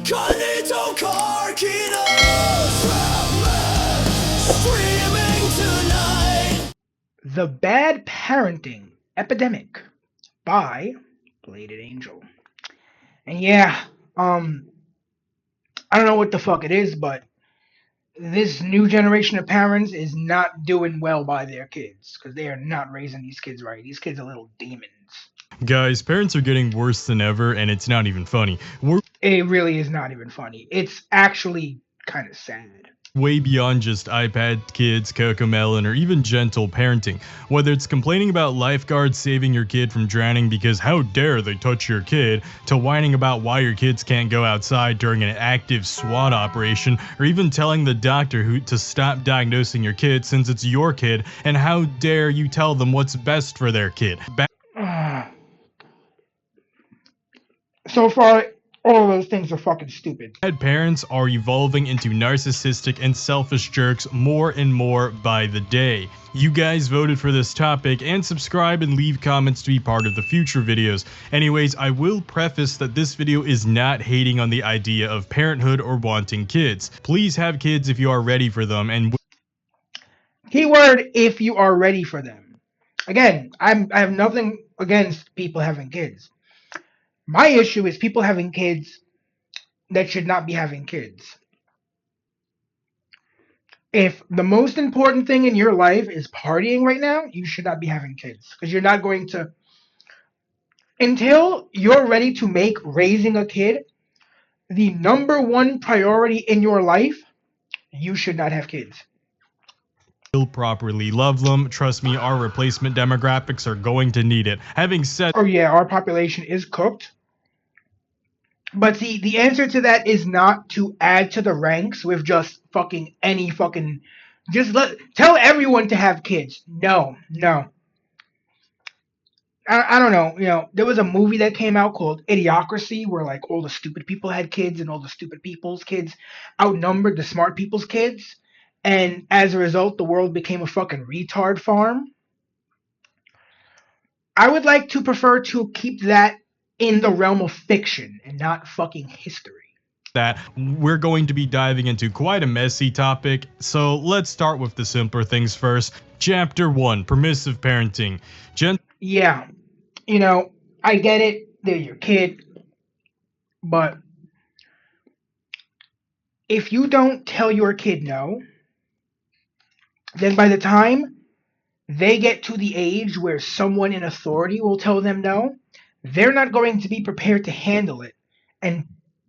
Kanito Karkinos screaming tonight. The Bad Parenting Epidemic by Bladed Angel. And yeah, I don't know what the fuck it is, but this new generation of parents is not doing well by their kids because they are not raising these kids right. These kids are little demons. Guys, parents are getting worse than ever, and it's not even funny. We're It really is not even funny. It's actually kind of sad. way beyond just iPad kids, Cocomelon, or even gentle parenting. Whether it's complaining about lifeguards saving your kid from drowning because how dare they touch your kid, to whining about why your kids can't go outside during an active SWAT operation, or even telling the doctor to stop diagnosing your kid since it's your kid, and how dare you tell them what's best for their kid. So far, all of those things are fucking stupid. Bad parents are evolving into narcissistic and selfish jerks more and more by the day. You guys voted for this topic, and subscribe and leave comments to be part of the future videos. Anyways, I will preface that this video is not hating on the idea of parenthood or wanting kids. Please have kids if you are ready for them, and Keyword, if you are ready for them. Again, I have nothing against people having kids. My issue is people having kids that should not be having kids. If the most important thing in your life is partying right now, you should not be having kids. Because you're not going to... Until you're ready to make raising a kid the number one priority in your life, you should not have kids. properly love them. Trust me, our replacement demographics are going to need it. Having said... Oh yeah, our population is cooked. But see, the answer to that is not to add to the ranks with just fucking any fucking... Just tell everyone to have kids. No. I don't know. You know, there was a movie that came out called Idiocracy where like all the stupid people had kids and all the stupid people's kids outnumbered the smart people's kids. And as a result, the world became a fucking retard farm. I would like to prefer to keep that in the realm of fiction and not fucking history. That we're going to be diving into quite a messy topic, so let's start with the simpler things first. Chapter 1, Permissive Parenting. Yeah, you know, I get it, they're your kid, but if you don't tell your kid no, then by the time they get to the age where someone in authority will tell them no, they're not going to be prepared to handle it, and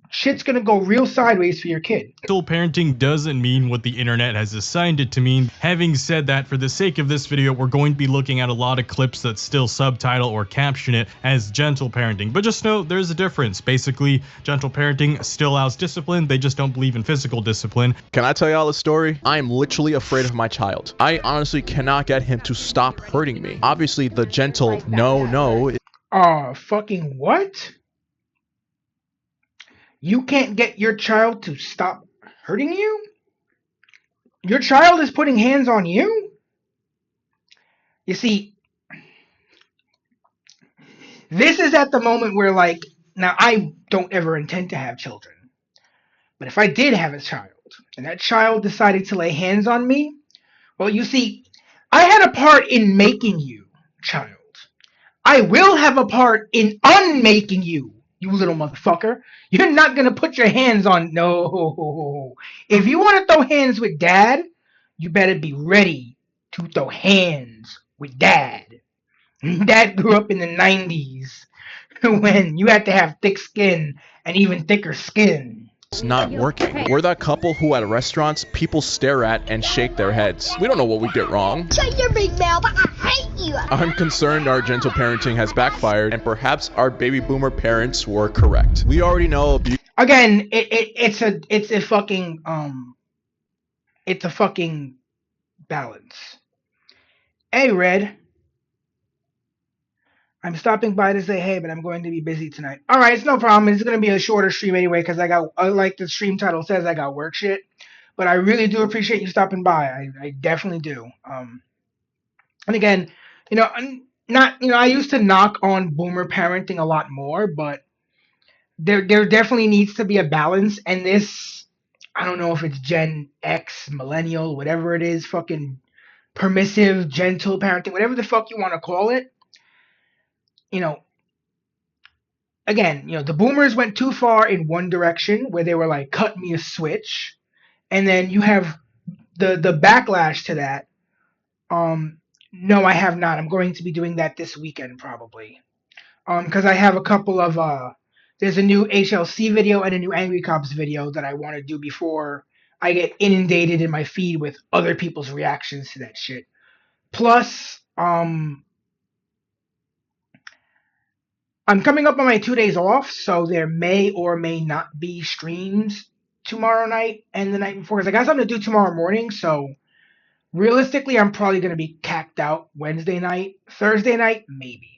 shit's gonna go real sideways for your kid. Gentle parenting doesn't mean what the internet has assigned it to mean. Having said that, for the sake of this video, we're going to be looking at a lot of clips that still subtitle or caption it as gentle parenting. But just know there's a difference. Basically, gentle parenting still allows discipline. They just don't believe in physical discipline. Can I tell y'all a story? I am literally afraid of my child. I honestly cannot get him to stop hurting me. Obviously, the gentle no. Fucking what? You can't get your child to stop hurting you? Your child is putting hands on you? You see, this is at the moment where, like, now I don't ever intend to have children. But if I did have a child, and that child decided to lay hands on me, well, you see, I had a part in making you, child. I will have a part in unmaking you, you little motherfucker. You're not gonna put your hands on... No. If you want to throw hands with dad, you better be ready to throw hands with dad. Dad grew up in the 90s when you had to have thick skin and even thicker skin. It's not working. We're that couple who at restaurants people stare at and shake their heads. We don't know what we did wrong. Shut your big mouth, I hate you. I'm concerned our gentle parenting has backfired and perhaps our baby boomer parents were correct. We already know abuse. Again, it's a fucking balance. Hey, Red. I'm stopping by to say hey, but I'm going to be busy tonight. All right, it's no problem. It's going to be a shorter stream anyway because like the stream title says, I got work shit. But I really do appreciate you stopping by. I definitely do. And again, I used to knock on boomer parenting a lot more, but there definitely needs to be a balance, and this, I don't know if it's Gen X, millennial, whatever it is, fucking permissive, gentle parenting, whatever the fuck you want to call it. You know, again, the boomers went too far in one direction where they were like, cut me a switch, and then you have the backlash to that. No, I have not. I'm going to be doing that this weekend probably. Because I have a couple of there's a new HLC video and a new Angry Cops video that I want to do before I get inundated in my feed with other people's reactions to that shit. Plus, I'm coming up on my 2 days off, so there may or may not be streams tomorrow night and the night before, because I got something to do tomorrow morning, so realistically, I'm probably going to be cacked out Wednesday night. Thursday night, maybe.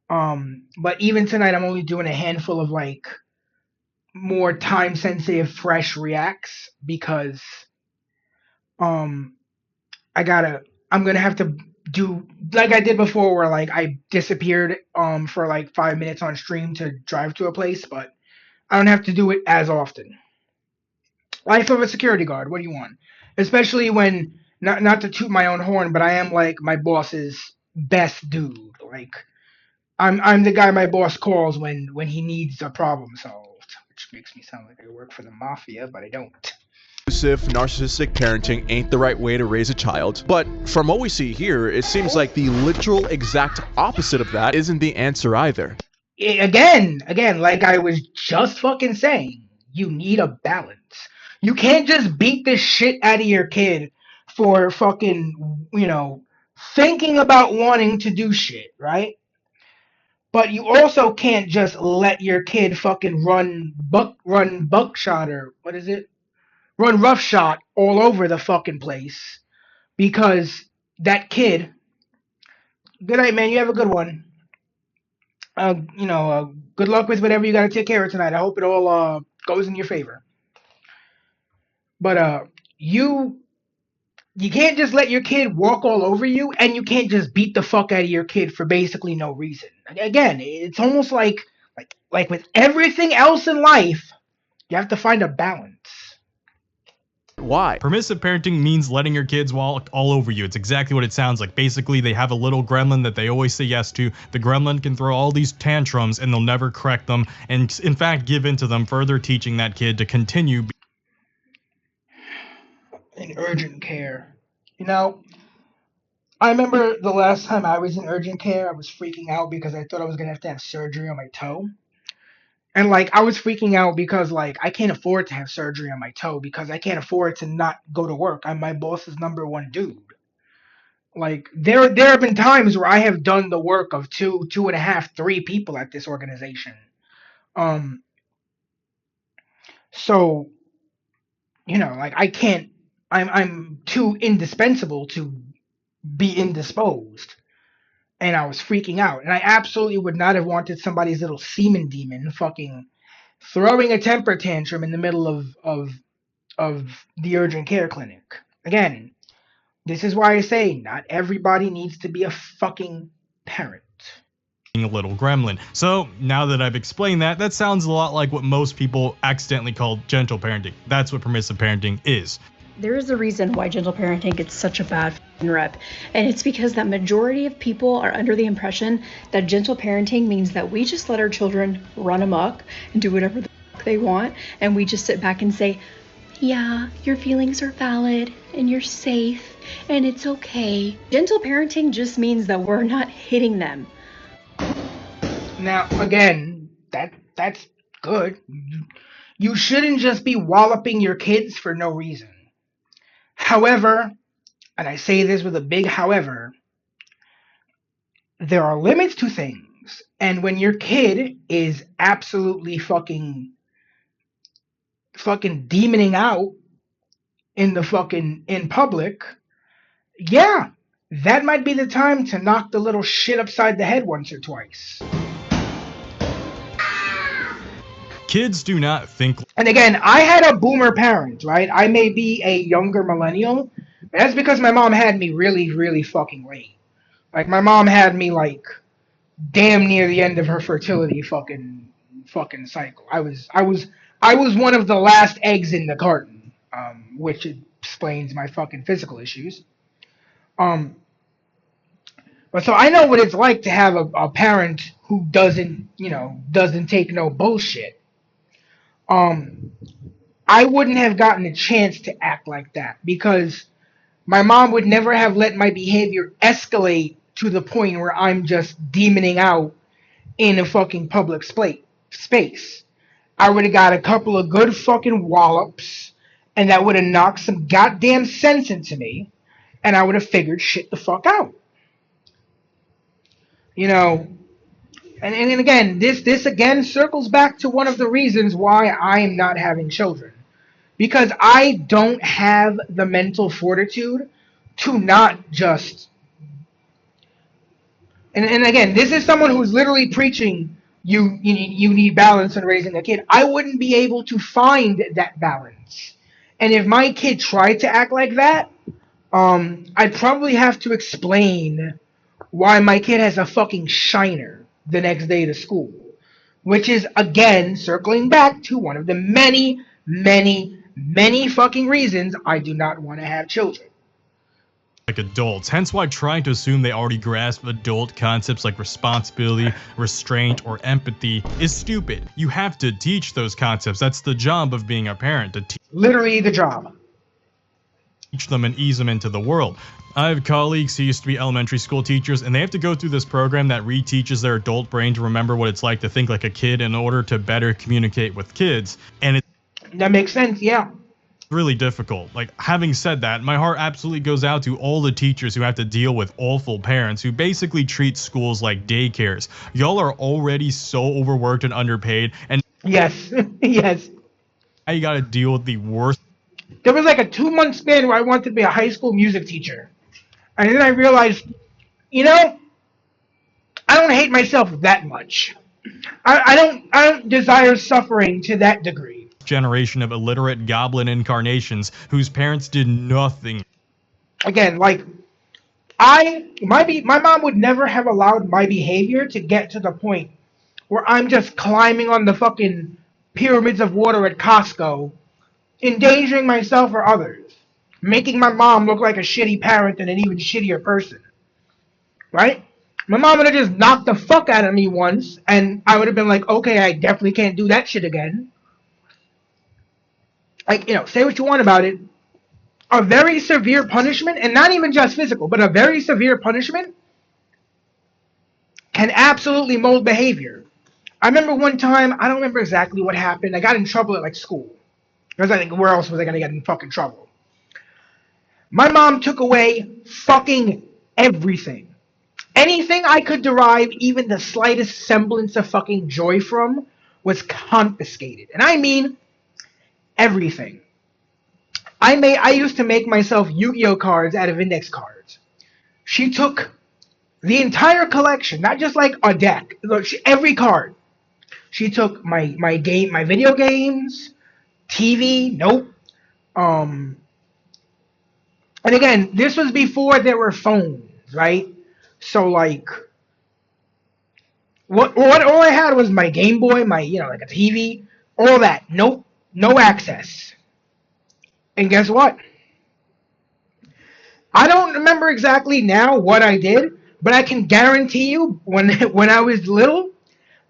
But even tonight, I'm only doing a handful of, like, more time-sensitive, fresh reacts, because, I'm gonna have to do, like I did before, where, like, I disappeared, for, like, 5 minutes on stream to drive to a place, but I don't have to do it as often. Life of a security guard, what do you want? Especially when, not to toot my own horn, but I am, like, my boss's best dude. Like, I'm the guy my boss calls when he needs a problem solved, which makes me sound like I work for the mafia, but I don't. Abusive, narcissistic parenting ain't the right way to raise a child. But from what we see here, it seems like the literal exact opposite of that isn't the answer either. Again, like I was just fucking saying, you need a balance. You can't just beat the shit out of your kid for fucking, thinking about wanting to do shit, right? But you also can't just let your kid fucking run buckshot, or what is it? Run roughshot all over the fucking place, because that kid. Good night, man. You have a good one. Good luck with whatever you got to take care of tonight. I hope it all goes in your favor. But you can't just let your kid walk all over you, and you can't just beat the fuck out of your kid for basically no reason. Again, it's almost like with everything else in life, you have to find a balance. Why? Permissive parenting means letting your kids walk all over you. It's exactly what it sounds like. Basically, they have a little gremlin that they always say yes to. The gremlin can throw all these tantrums and they'll never correct them, and in fact give in to them, further teaching that kid to continue in urgent care. I remember the last time I was in urgent care, I was freaking out because I thought I was going to have surgery on my toe. And, like, I was freaking out because, like, I can't afford to have surgery on my toe because I can't afford to not go to work. I'm my boss's number one dude. Like, there have been times where I have done the work of 2.5, 3 people at this organization. So, like, I can't, I'm too indispensable to be indisposed. And I was freaking out. And I absolutely would not have wanted somebody's little semen demon fucking throwing a temper tantrum in the middle of the urgent care clinic. Again, this is why I say not everybody needs to be a fucking parent. a little gremlin. So now that I've explained that, that sounds a lot like what most people accidentally call gentle parenting. That's what permissive parenting is. There is a reason why gentle parenting gets such a bad rep, and it's because that majority of people are under the impression that gentle parenting means that we just let our children run amok and do whatever the fuck they want, and we just sit back and say, yeah, your feelings are valid and you're safe and it's okay. Gentle parenting just means that we're not hitting them. Now, again, that's good. You shouldn't just be walloping your kids for no reason. However, and I say this with a big however, there are limits to things. And when your kid is absolutely fucking demoning out in public, yeah, that might be the time to knock the little shit upside the head once or twice. Kids do not think. And again, I had a boomer parent, right? I may be a younger millennial, but that's because my mom had me really, really fucking late. Like, my mom had me, like, damn near the end of her fertility fucking fucking cycle. I was one of the last eggs in the carton, which explains my fucking physical issues. Um, but so I know what it's like to have a parent who doesn't take no bullshit. I wouldn't have gotten a chance to act like that because my mom would never have let my behavior escalate to the point where I'm just demoning out in a fucking public space. I would have got a couple of good fucking wallops, and that would have knocked some goddamn sense into me, and I would have figured shit the fuck out. You know, and again, this again circles back to one of the reasons why I am not having children. Because I don't have the mental fortitude to not just... And again, this is someone who's literally preaching you need balance in raising a kid. I wouldn't be able to find that balance. And if my kid tried to act like that, I'd probably have to explain why my kid has a fucking shiner the next day to school. Which is, again, circling back to one of the many, many, many fucking reasons I do not want to have children. Like adults, hence why trying to assume they already grasp adult concepts like responsibility, restraint, or empathy is stupid. You have to teach those concepts. That's the job of being a parent, to Literally the job. teach them and ease them into the world. I have colleagues who used to be elementary school teachers, and they have to go through this program that reteaches their adult brain to remember what it's like to think like a kid in order to better communicate with kids. And That makes sense, yeah. really difficult. Like, having said that, my heart absolutely goes out to all the teachers who have to deal with awful parents who basically treat schools like daycares. Y'all are already so overworked and underpaid, and Yes, yes. now you gotta deal with the worst. There was like a 2-month span where I wanted to be a high school music teacher. And then I realized, I don't hate myself that much. I don't desire suffering to that degree. Generation of illiterate goblin incarnations whose parents did nothing. Again, like my mom would never have allowed my behavior to get to the point where I'm just climbing on the fucking pyramids of water at Costco, endangering myself or others, making my mom look like a shitty parent and an even shittier person. Right? My mom would have just knocked the fuck out of me once, and I would have been like, okay, I definitely can't do that shit again. Like, say what you want about it. A very severe punishment, and not even just physical, but a very severe punishment can absolutely mold behavior. I remember one time, I don't remember exactly what happened. I got in trouble at, like, school. Because I think, where else was I going to get in fucking trouble? My mom took away fucking everything. Anything I could derive even the slightest semblance of fucking joy from was confiscated. And I mean everything. I used to make myself Yu-Gi-Oh cards out of index cards. She took the entire collection, not just like a deck. Look, every card. She took my video games, TV, nope. And again, this was before there were phones, right? So like, what all I had was my Game Boy, my like a TV, all that. Nope, no access. And guess what? I don't remember exactly now what I did, but I can guarantee you, when I was little,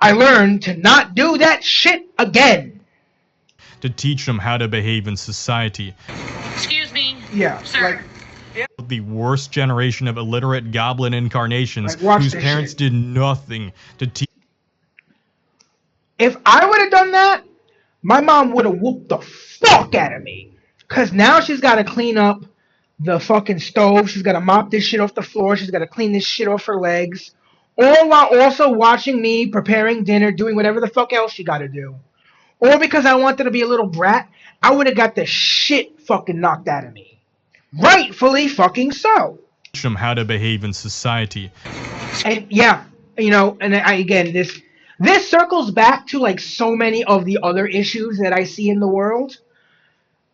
I learned to not do that shit again. To teach them how to behave in society. Excuse me. Yeah, Sir. The worst generation of illiterate goblin incarnations Like, watch whose this parents shit. did nothing to teach. If I would have done that, my mom would have whooped the fuck out of me. Because now she's got to clean up the fucking stove. She's got to mop this shit off the floor. She's got to clean this shit off her legs. All while also watching me preparing dinner, doing whatever the fuck else she got to do. Or because I wanted to be a little brat, I would have got the shit fucking knocked out of me. Rightfully fucking so. Teach them how to behave in society. And yeah, and again, this circles back to like so many of the other issues that I see in the world,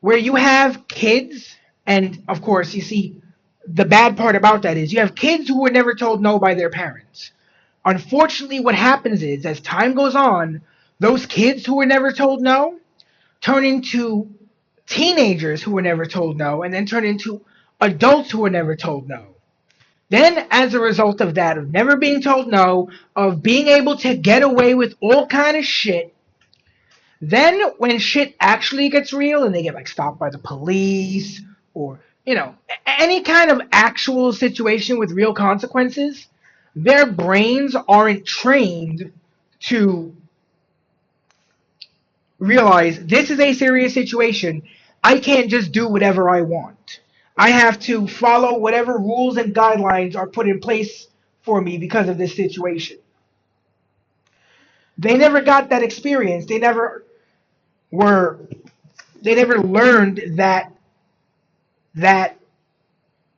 where you have kids, and of course, you see, the bad part about that is you have kids who were never told no by their parents. Unfortunately, what happens is, as time goes on, those kids who were never told no turn into teenagers who were never told no, and then turn into adults who were never told no. Then, as a result of that, of never being told no, of being able to get away with all kind of shit, then when shit actually gets real and they get like stopped by the police or, you know, any kind of actual situation with real consequences, their brains aren't trained to realize this is a serious situation. I can't just do whatever I want. I have to follow whatever rules and guidelines are put in place for me because of this situation. They never got that experience. They never learned that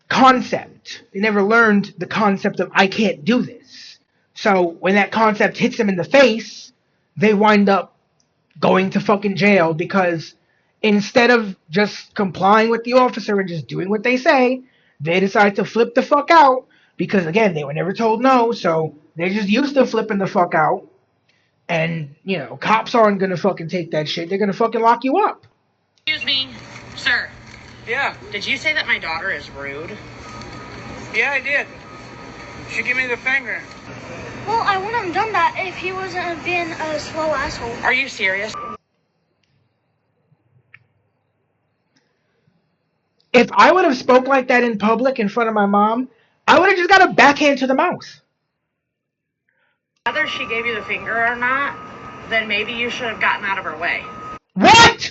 concept. They never learned the concept of I can't do this. So when that concept hits them in the face, they wind up going to fucking jail because instead of just complying with the officer and just doing what they say, they decide to flip the fuck out because, again, they were never told no, so they're just used to flipping the fuck out. And, you know, cops aren't gonna fucking take that shit. They're gonna fucking lock you up. Excuse me, sir. Yeah, Did you say that my daughter is rude? yeah, I did. She gave me the finger. Well, I wouldn't have done that if he wasn't being a slow asshole. Are you serious? If I would have spoke like that in public in front of my mom, I would have just got a backhand to the mouth. Whether she gave you the finger or not, then maybe you should have gotten out of her way. What?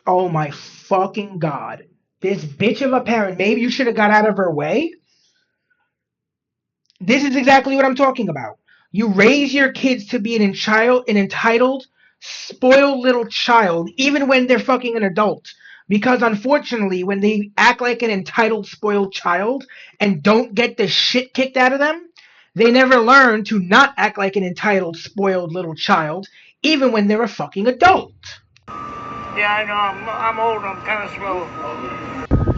Oh my fucking god. This bitch of a parent, maybe you should have got out of her way? This is exactly what I'm talking about. You raise your kids to be an entitled, spoiled little child, even when they're fucking an adult. Because unfortunately, when they act like an entitled, spoiled child and don't get the shit kicked out of them, they never learn to not act like an entitled, spoiled little child, even when they're a fucking adult. Yeah, I know. I'm old. I'm kind of slow.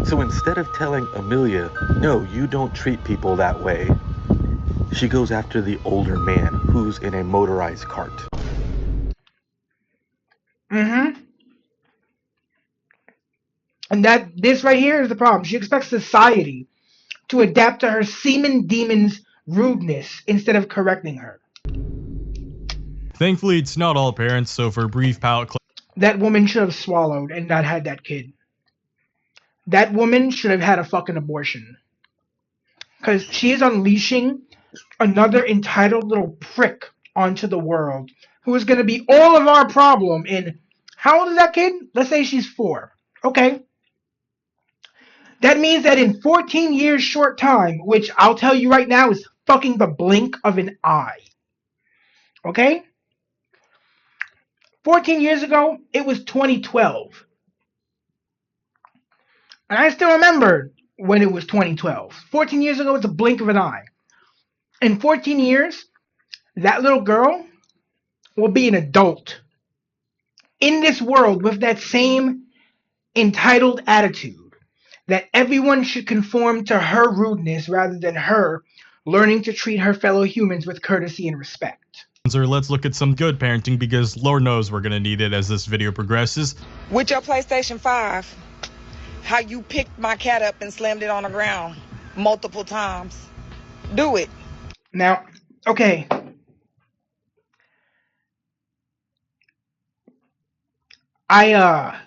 So instead of telling Amelia, no, you don't treat people that way, she goes after the older man who's in a motorized cart. Mm-hmm. And this right here is the problem. She expects society to adapt to her semen demon's rudeness instead of correcting her. Thankfully, it's not all parents, so for a brief palate That woman should have swallowed and not had that kid. That woman should have had a fucking abortion. Because she is unleashing another entitled little prick onto the world who is going to be all of our problem in... How old is that kid? Let's say she's 4. Okay. That means that in 14 years short time, which I'll tell you right now is fucking the blink of an eye. Okay? 14 years ago, it was 2012. And I still remember when it was 2012. 14 years ago, it's a blink of an eye. In 14 years, that little girl will be an adult in this world with that same entitled attitude that everyone should conform to her rudeness rather than her learning to treat her fellow humans with courtesy and respect. let's look at some good parenting because Lord knows we're gonna need it as this video progresses. With your PlayStation 5, how you picked my cat up and slammed it on the ground multiple times. Do it. Now, okay. I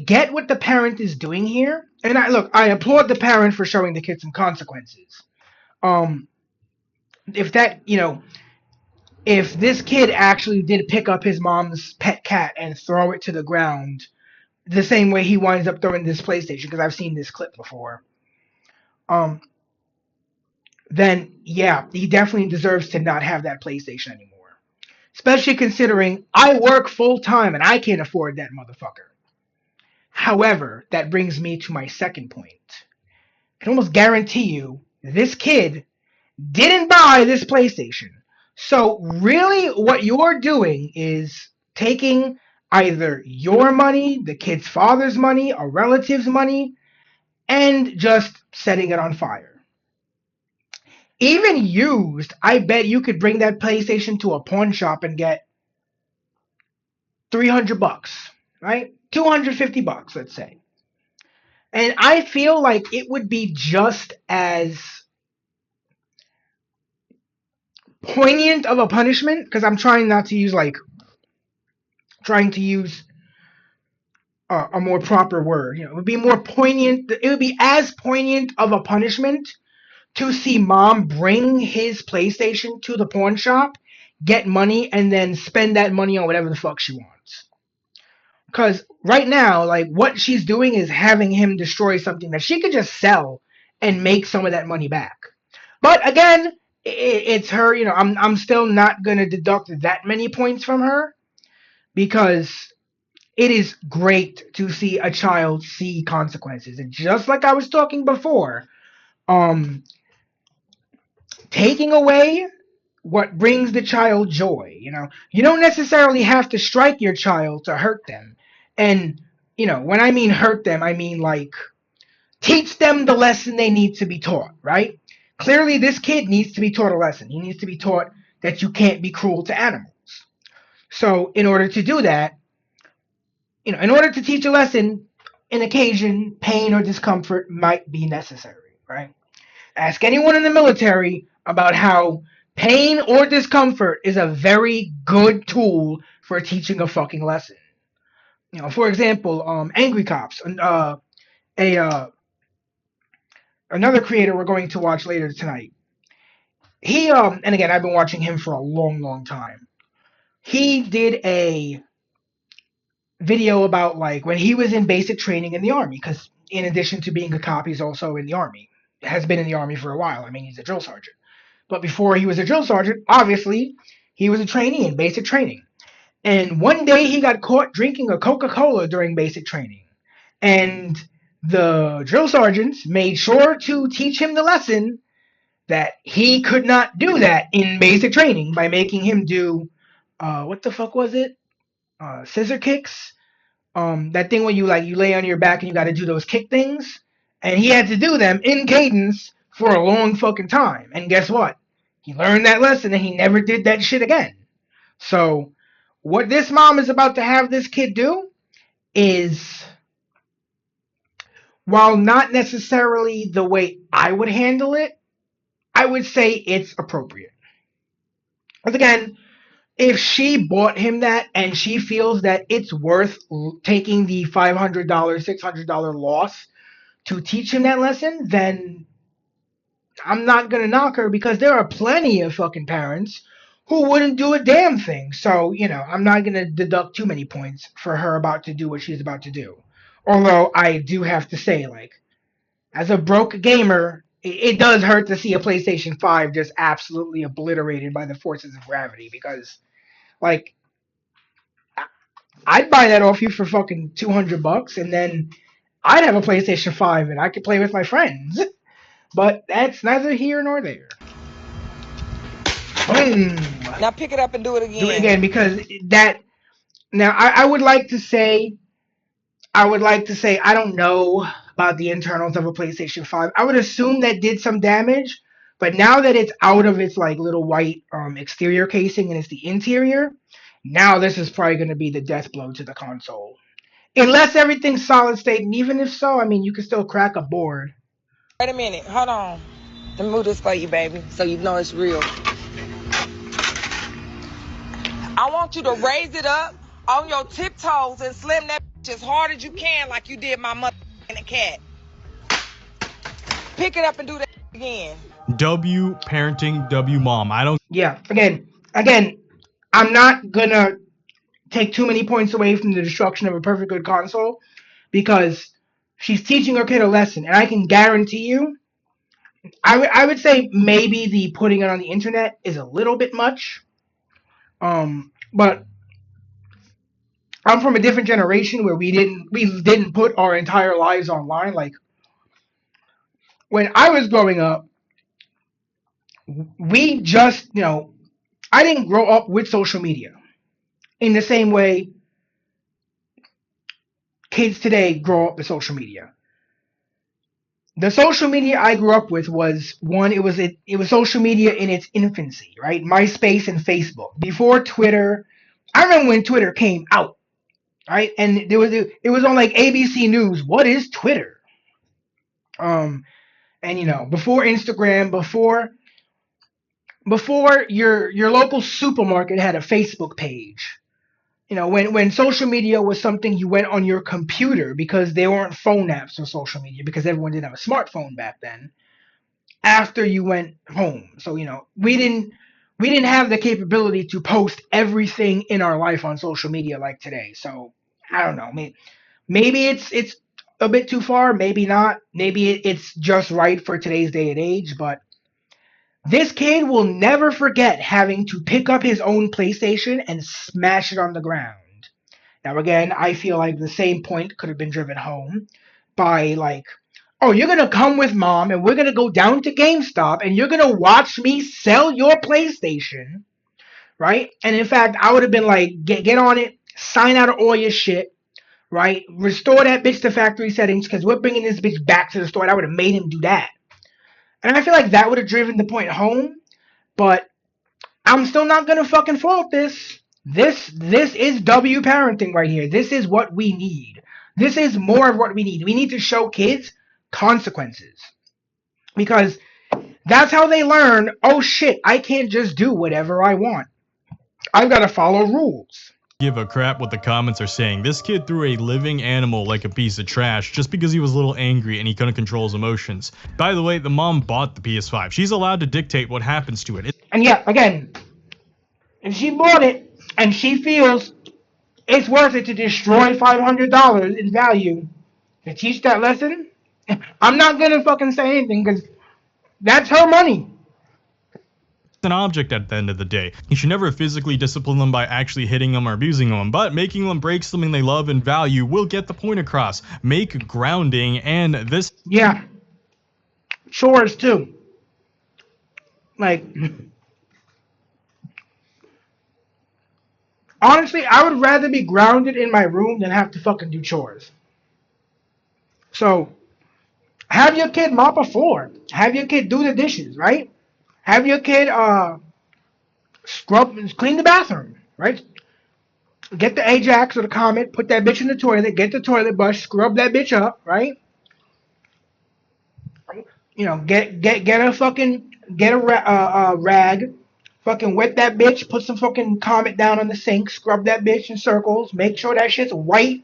get what the parent is doing here, and I applaud the parent for showing the kid some consequences. If this kid actually did pick up his mom's pet cat and throw it to the ground, the same way he winds up throwing this PlayStation, because I've seen this clip before, then yeah, he definitely deserves to not have that PlayStation anymore. Especially considering I work full time and I can't afford that motherfucker. However, that brings me to my second point. I can almost guarantee you this kid didn't buy this PlayStation. So really what you're doing is taking either your money, the kid's father's money, a relative's money, and just setting it on fire. even used, I bet you could bring that PlayStation to a pawn shop and get $300, right? $250, let's say. And I feel like it would be just as poignant of a punishment, because I'm trying not to use trying to use a more proper word. You know, it would be more poignant. It would be as poignant of a punishment to see mom bring his PlayStation to the pawn shop, get money, and then spend that money on whatever the fuck she wants. Because right now, like, what she's doing is having him destroy something that she could just sell and make some of that money back. But again, it's her. You know, I'm still not gonna deduct that many points from her, because it is great to see a child see consequences. And just like I was talking before, taking away what brings the child joy. You know, you don't necessarily have to strike your child to hurt them. And, you know, when I mean hurt them, I mean like teach them the lesson they need to be taught, right? Clearly, this kid needs to be taught a lesson. He needs to be taught that you can't be cruel to animals. So in order to do that, you know, in order to teach a lesson, an occasion, pain or discomfort might be necessary, right? Ask anyone in the military about how pain or discomfort is a very good tool for teaching a fucking lesson. You know, for example, Angry Cops, another creator we're going to watch later tonight. He, and again, I've been watching him for a long, long time. He did a video about like when he was in basic training in the Army, because in addition to being a cop, he's also in the Army. Has been in the Army for a while. I mean, he's a drill sergeant. But before he was a drill sergeant, obviously, he was a trainee in basic training. And one day he got caught drinking a Coca-Cola during basic training. And the drill sergeants made sure to teach him the lesson that he could not do that in basic training by making him do, what the fuck was it? Scissor kicks. That thing where you lay on your back and you got to do those kick things. And he had to do them in cadence for a long fucking time. And guess what? He learned that lesson and he never did that shit again. So what this mom is about to have this kid do is, while not necessarily the way I would handle it, I would say it's appropriate. Because again, if she bought him that and she feels that it's worth taking the $500, $600 loss to teach him that lesson, then I'm not going to knock her, because there are plenty of fucking parents who wouldn't do a damn thing. So, you know, I'm not going to deduct too many points for her about to do what she's about to do. Although I do have to say, like, as a broke gamer, it does hurt to see a PlayStation 5 just absolutely obliterated by the forces of gravity, because, like, I'd buy that off you for fucking $200, and then I'd have a PlayStation 5 and I could play with my friends. But that's neither here nor there. Boom. Now pick it up and do it again. Do it again, because that. Now I would like to say I don't know about the internals of a PlayStation 5. I would assume that did some damage, but now that it's out of its like little white exterior casing and it's the interior, now this is probably going to be the death blow to the console. Unless everything's solid state, and even if so, I mean, you can still crack a board. Wait a minute, hold on. Let me move this for you, baby, so you know it's real. I want you to raise it up on your tiptoes and slam that as hard as you can, like you did my mother and a cat. Pick it up and do that again. W parenting, W mom. I don't. Yeah, again, I'm not gonna take too many points away from the destruction of a perfect good console, because she's teaching her kid a lesson, and I can guarantee you, I would say maybe the putting it on the internet is a little bit much. But I'm from a different generation where we didn't put our entire lives online. Like, when I was growing up, we just, you know, I didn't grow up with social media in the same way kids today grow up with social media. the social media I grew up with was one. It was social media in its infancy, right? MySpace and Facebook before Twitter. I remember when Twitter came out, right? And it was on like ABC News. What is Twitter? And before Instagram, before your local supermarket had a Facebook page. When social media was something you went on your computer because there weren't phone apps for social media because everyone didn't have a smartphone back then. After you went home, so we didn't have the capability to post everything in our life on social media like today. So I don't know. Maybe it's a bit too far. Maybe not. Maybe it's just right for today's day and age. But this kid will never forget having to pick up his own PlayStation and smash it on the ground. Now, again, I feel like the same point could have been driven home by, like, oh, you're going to come with mom and we're going to go down to GameStop and you're going to watch me sell your PlayStation, right? And in fact, I would have been like, get on it, sign out of all your shit, right? Restore that bitch to factory settings because we're bringing this bitch back to the store. And I would have made him do that. And I feel like that would have driven the point home, but I'm still not gonna fucking fault this. This is W parenting right here. This is what we need. This is more of what we need. We need to show kids consequences. Because that's how they learn, oh shit, I can't just do whatever I want. I've gotta follow rules. Give a crap what the comments are saying. This kid threw a living animal like a piece of trash just because he was a little angry and he couldn't control his emotions. By the way, the mom bought the PS5. She's allowed to dictate what happens to it. And yeah, again, if she bought it and she feels it's worth it to destroy $500 in value to teach that lesson, I'm not gonna fucking say anything because that's her money. An object at the end of the day. You should never physically discipline them by actually hitting them or abusing them, but making them break something they love and value will get the point across. Make grounding and this. Yeah. Chores too. Like, honestly, I would rather be grounded in my room than have to fucking do chores. So, have your kid mop a floor. Have your kid do the dishes, right? Have your kid clean the bathroom, right? Get the Ajax or the Comet, put that bitch in the toilet, get the toilet brush, scrub that bitch up, right? Get a rag, fucking wet that bitch, put some fucking Comet down on the sink, scrub that bitch in circles, make sure that shit's white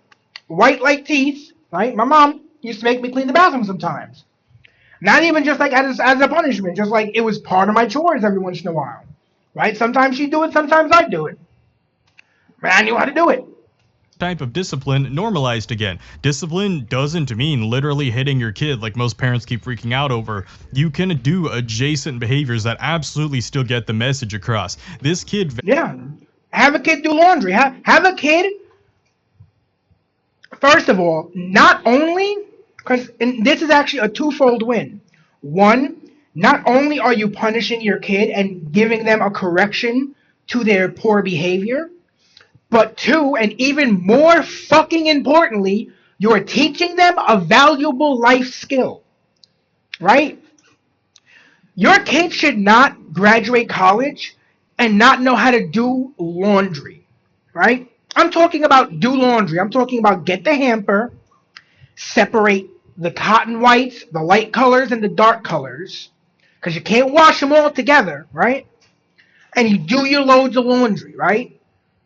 like teeth, right? My mom used to make me clean the bathroom sometimes. Not even just like as a punishment, just like it was part of my chores every once in a while, right? Sometimes she'd do it, sometimes I'd do it. But I knew how to do it. Type of discipline normalized again. Discipline doesn't mean literally hitting your kid like most parents keep freaking out over. You can do adjacent behaviors that absolutely still get the message across. This kid... Yeah. Have a kid do laundry. Have a kid... First of all, not only... And this is actually a twofold win. One, not only are you punishing your kid and giving them a correction to their poor behavior, but two, and even more fucking importantly, you're teaching them a valuable life skill, right? Your kid should not graduate college and not know how to do laundry, right? I'm talking about do laundry. I'm talking about get the hamper, separate the cotton whites, the light colors, and the dark colors, because you can't wash them all together, right? And you do your loads of laundry, right?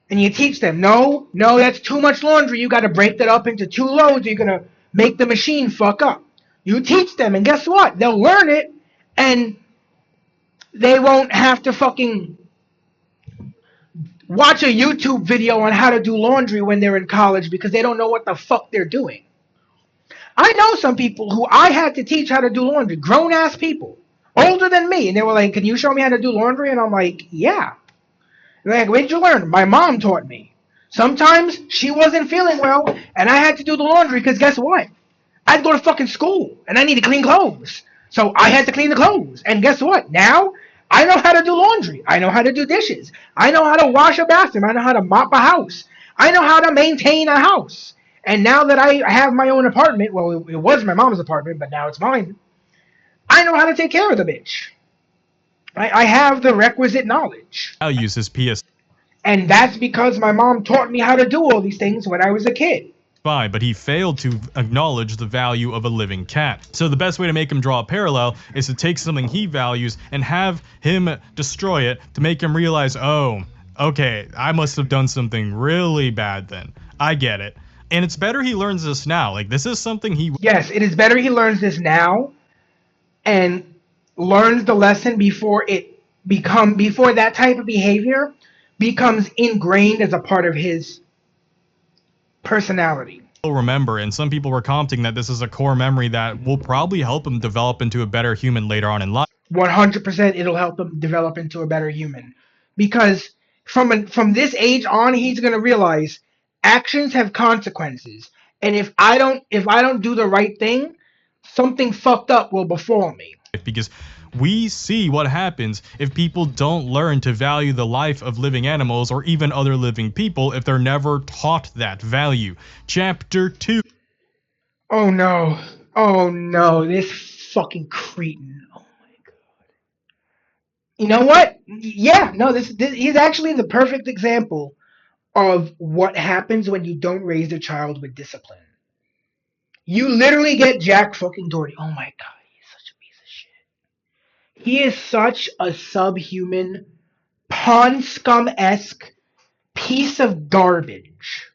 And you teach them, no, that's too much laundry. You got to break that up into 2 loads. Or you're going to make the machine fuck up. You teach them, and guess what? They'll learn it, and they won't have to fucking watch a YouTube video on how to do laundry when they're in college because they don't know what the fuck they're doing. I know some people who I had to teach how to do laundry, grown-ass people, older than me, and they were like, can you show me how to do laundry? And I'm like, yeah. And they're like, where'd you learn? My mom taught me. Sometimes she wasn't feeling well, and I had to do the laundry because guess what? I had to go to fucking school, and I need to clean clothes. So I had to clean the clothes. And guess what? Now, I know how to do laundry. I know how to do dishes. I know how to wash a bathroom. I know how to mop a house. I know how to maintain a house. And now that I have my own apartment, well, it was my mom's apartment, but now it's mine, I know how to take care of the bitch. I have the requisite knowledge. Values his PS5, And that's because my mom taught me how to do all these things when I was a kid. but he failed to acknowledge the value of a living cat. So the best way to make him draw a parallel is to take something he values and have him destroy it to make him realize, oh, okay, I must have done something really bad then. I get it. And it's better he learns this now. Like, this is something he... Yes, it is better he learns this now and learns the lesson before that type of behavior becomes ingrained as a part of his personality. will remember, and some people were commenting that this is a core memory that will probably help him develop into a better human later on in life. 100% it'll help him develop into a better human. Because from this age on, he's going to realize actions have consequences. And if I don't do the right thing, something fucked up will befall me. Because we see what happens if people don't learn to value the life of living animals or even other living people if they're never taught that value. Chapter 2. Oh no. Oh no, this fucking cretin. Oh my god. You know what? Yeah, no, this he's actually the perfect example of what happens when you don't raise a child with discipline. You literally get Jack fucking Doherty. Oh my god. He is such a subhuman, Pond Scum-esque piece of garbage.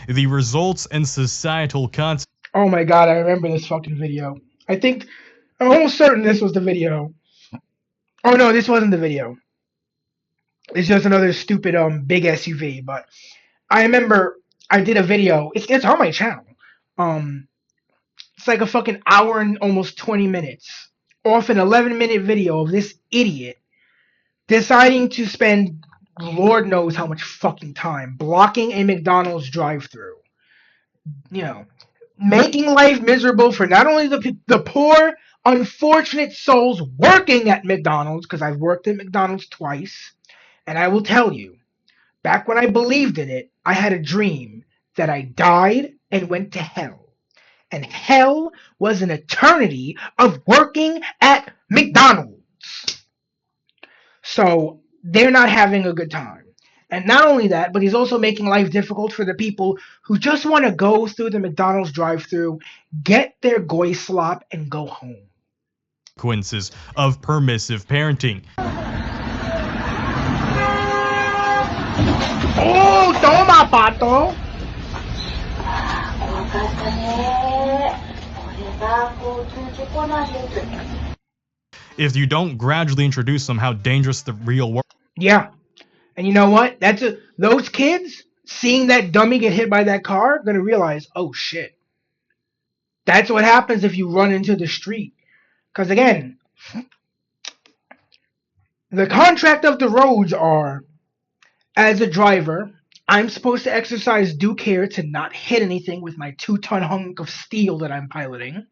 The results and societal consequences. Oh my god, I remember this fucking video. I'm almost certain this was the video. Oh no, this wasn't the video. It's just another stupid big SUV, but I remember I did a video. It's on my channel. It's like a fucking hour and almost 20 minutes off an 11-minute video of this idiot deciding to spend Lord knows how much fucking time blocking a McDonald's drive-thru. You know, making life miserable for not only the poor, unfortunate souls working at McDonald's, because I've worked at McDonald's twice, and I will tell you, back when I believed in it, I had a dream that I died and went to hell. And hell was an eternity of working at McDonald's. So they're not having a good time. And not only that, but he's also making life difficult for the people who just want to go through the McDonald's drive-thru, get their goy slop, and go home. Consequences of permissive parenting. Oh, toma, pato! If you don't gradually introduce them how dangerous the real world. Yeah. And you know what? Those kids seeing that dummy get hit by that car are gonna realize, oh shit. That's what happens if you run into the street. Because again, the contract of the roads are, as a driver, I'm supposed to exercise due care to not hit anything with my 2-ton hunk of steel that I'm piloting.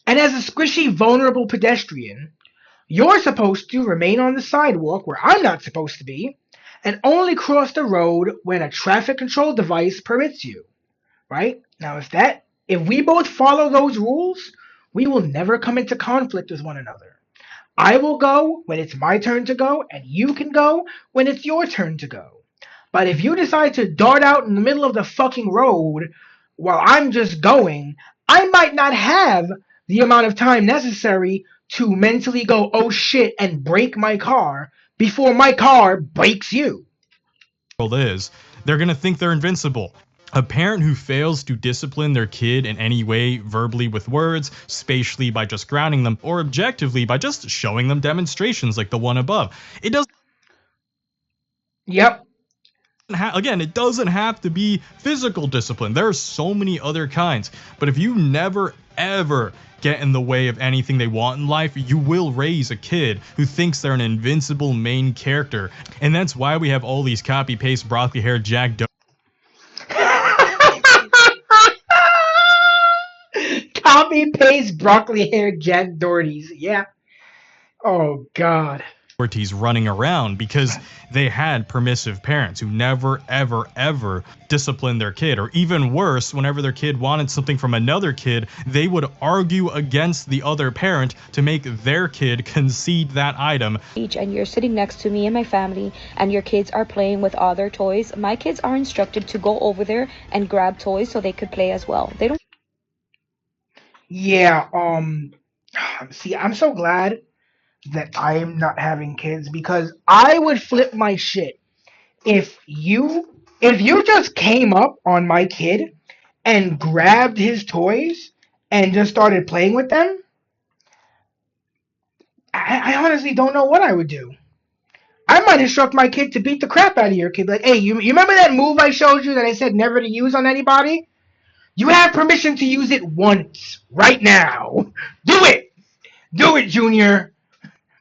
And as a squishy, vulnerable pedestrian, you're supposed to remain on the sidewalk where I'm not supposed to be, and only cross the road when a traffic control device permits you. Right? Now, if we both follow those rules, we will never come into conflict with one another. I will go when it's my turn to go, and you can go when it's your turn to go. But if you decide to dart out in the middle of the fucking road while I'm just going, I might not have the amount of time necessary to mentally go, oh shit, and brake my car before my car breaks you. They're gonna think they're invincible. A parent who fails to discipline their kid in any way, verbally with words, spatially by just grounding them, or objectively by just showing them demonstrations like the one above. It doesn't. Yep. Again, it doesn't have to be physical discipline. There are so many other kinds. But if you never, ever get in the way of anything they want in life, you will raise a kid who thinks they're an invincible main character. And that's why we have all these copy-paste broccoli-haired Jack Doe. Copy-paste broccoli-haired Jack Dohertys. Yeah. Oh, God. minorities running around because they had permissive parents who never, ever, ever disciplined their kid. Or even worse, whenever their kid wanted something from another kid, they would argue against the other parent to make their kid concede that item. And you're sitting next to me and my family, and your kids are playing with other toys. My kids are instructed to go over there and grab toys so they could play as well. They don't. Yeah, see, I'm so glad that I'm not having kids, because I would flip my shit if you just came up on my kid and grabbed his toys and just started playing with them. I honestly don't know what I would do. I might instruct my kid to beat the crap out of your kid. Like, hey, you remember that move I showed you that I said never to use on anybody? You have permission to use it once, right now. Do it! Do it, Junior!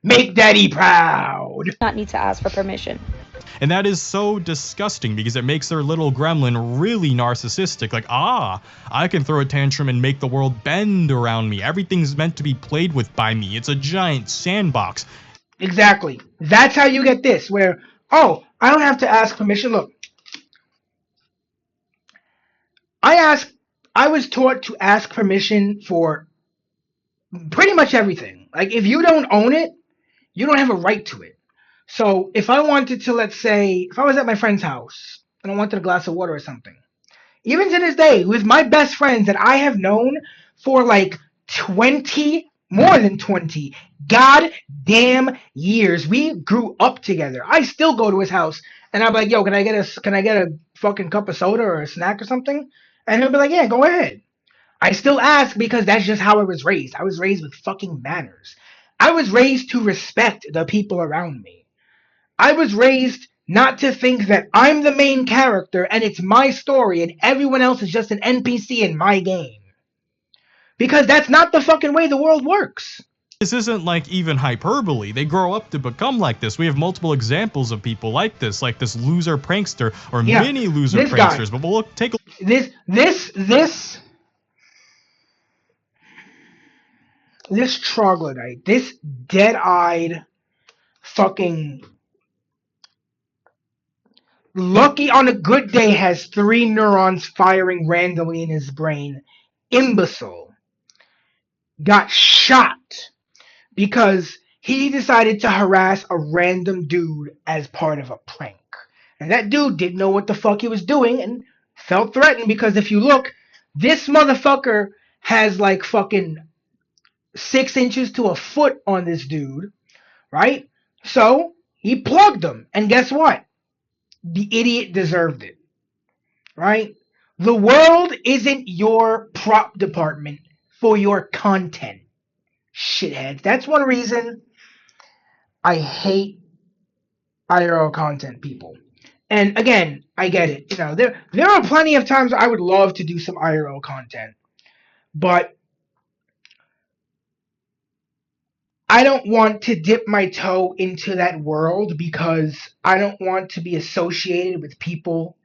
Make Daddy proud! Not need to ask for permission. And that is so disgusting because it makes their little gremlin really narcissistic. Like, I can throw a tantrum and make the world bend around me. Everything's meant to be played with by me. It's a giant sandbox. Exactly. That's how you get this, where, oh, I don't have to ask permission. Look, I was taught to ask permission for pretty much everything. Like, if you don't own it, you don't have a right to it. So if I wanted to, let's say, if I was at my friend's house and I wanted a glass of water or something, even to this day, with my best friends that I have known for like 20, more than 20 goddamn years, we grew up together. I still go to his house and I'm like, yo, can I get a fucking cup of soda or a snack or something? And he'll be like, yeah, go ahead. I still ask because that's just how I was raised. I was raised with fucking manners. I was raised to respect the people around me. I was raised not to think that I'm the main character and it's my story and everyone else is just an NPC in my game. Because that's not the fucking way the world works. This isn't like even hyperbole. They grow up to become like this. We have multiple examples of people like this loser prankster or mini loser pranksters. But we'll take a this troglodyte, this dead-eyed fucking lucky on a good day has 3 neurons firing randomly in his brain, imbecile, got shot because he decided to harass a random dude as part of a prank. And that dude didn't know what the fuck he was doing and felt threatened because if you look, this motherfucker has like fucking 6 inches to a foot on this dude, right? So he plugged him, and guess what? The idiot deserved it, right? The world isn't your prop department for your content, shitheads. That's one reason I hate IRL content people. And again, I get it. You know, there are plenty of times I would love to do some IRL content, but I don't want to dip my toe into that world because I don't want to be associated with people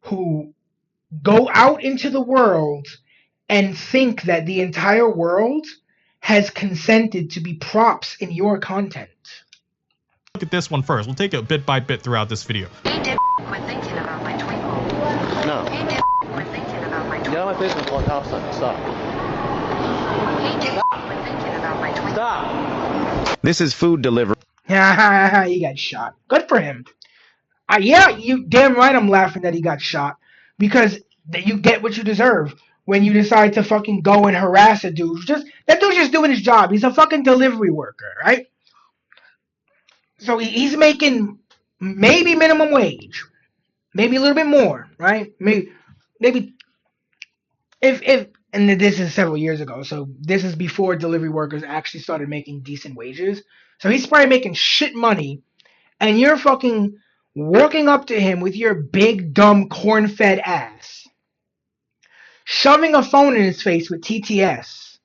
who go out into the world and think that the entire world has consented to be props in your content. Look at this one first. We'll take it bit by bit throughout this video. Hey, Dip, quit thinking about my twinkle. No. Hey, Dip, quit thinking about my twinkle. Get out of my face and call house. Stop. Hey, Dip, quit thinking about my twinkle. Stop. This is food delivery. Yeah, he got shot. Good for him. Yeah, you damn right I'm laughing that he got shot. Because you get what you deserve when you decide to fucking go and harass a dude. That dude's just doing his job. He's a fucking delivery worker, right? So he's making maybe minimum wage. Maybe a little bit more, right? Maybe if and this is several years ago, so this is before delivery workers actually started making decent wages. So he's probably making shit money, and you're fucking walking up to him with your big, dumb, corn-fed ass, shoving a phone in his face with TTS,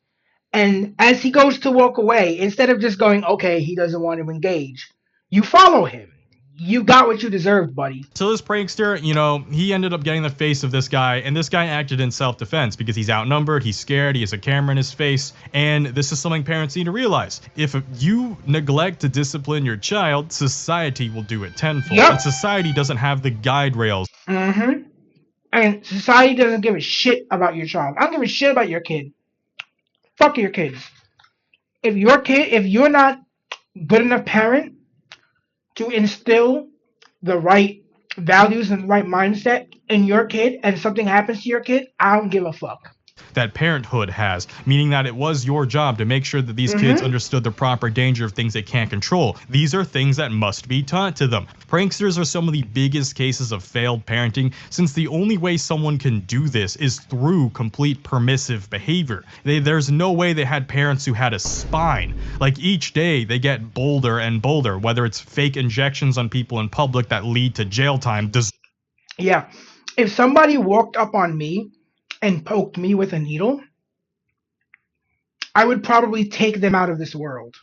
and as he goes to walk away, instead of just going, okay, he doesn't want to engage, you follow him. you got what you deserved, buddy. So this prankster, you know, he ended up getting the face of this guy, and this guy acted in self-defense because he's outnumbered, he's scared, he has a camera in his face, and this is something parents need to realize. If you neglect to discipline your child, society will do it tenfold. Yep. And society doesn't have the guide rails. Mm-hmm. And society doesn't give a shit about your child. I don't give a shit about your kid. Fuck your kids. If you're not good enough parent to instill the right values and the right mindset in your kid and something happens to your kid, I don't give a fuck. That parenthood has, meaning that it was your job to make sure that these kids understood the proper danger of things they can't control. These are things that must be taught to them. Pranksters are some of the biggest cases of failed parenting, since the only way someone can do this is through complete permissive behavior. There's no way they had parents who had a spine. Like, each day they get bolder and bolder, whether it's fake injections on people in public that lead to jail time. Yeah. If somebody walked up on me and poked me with a needle, I would probably take them out of this world.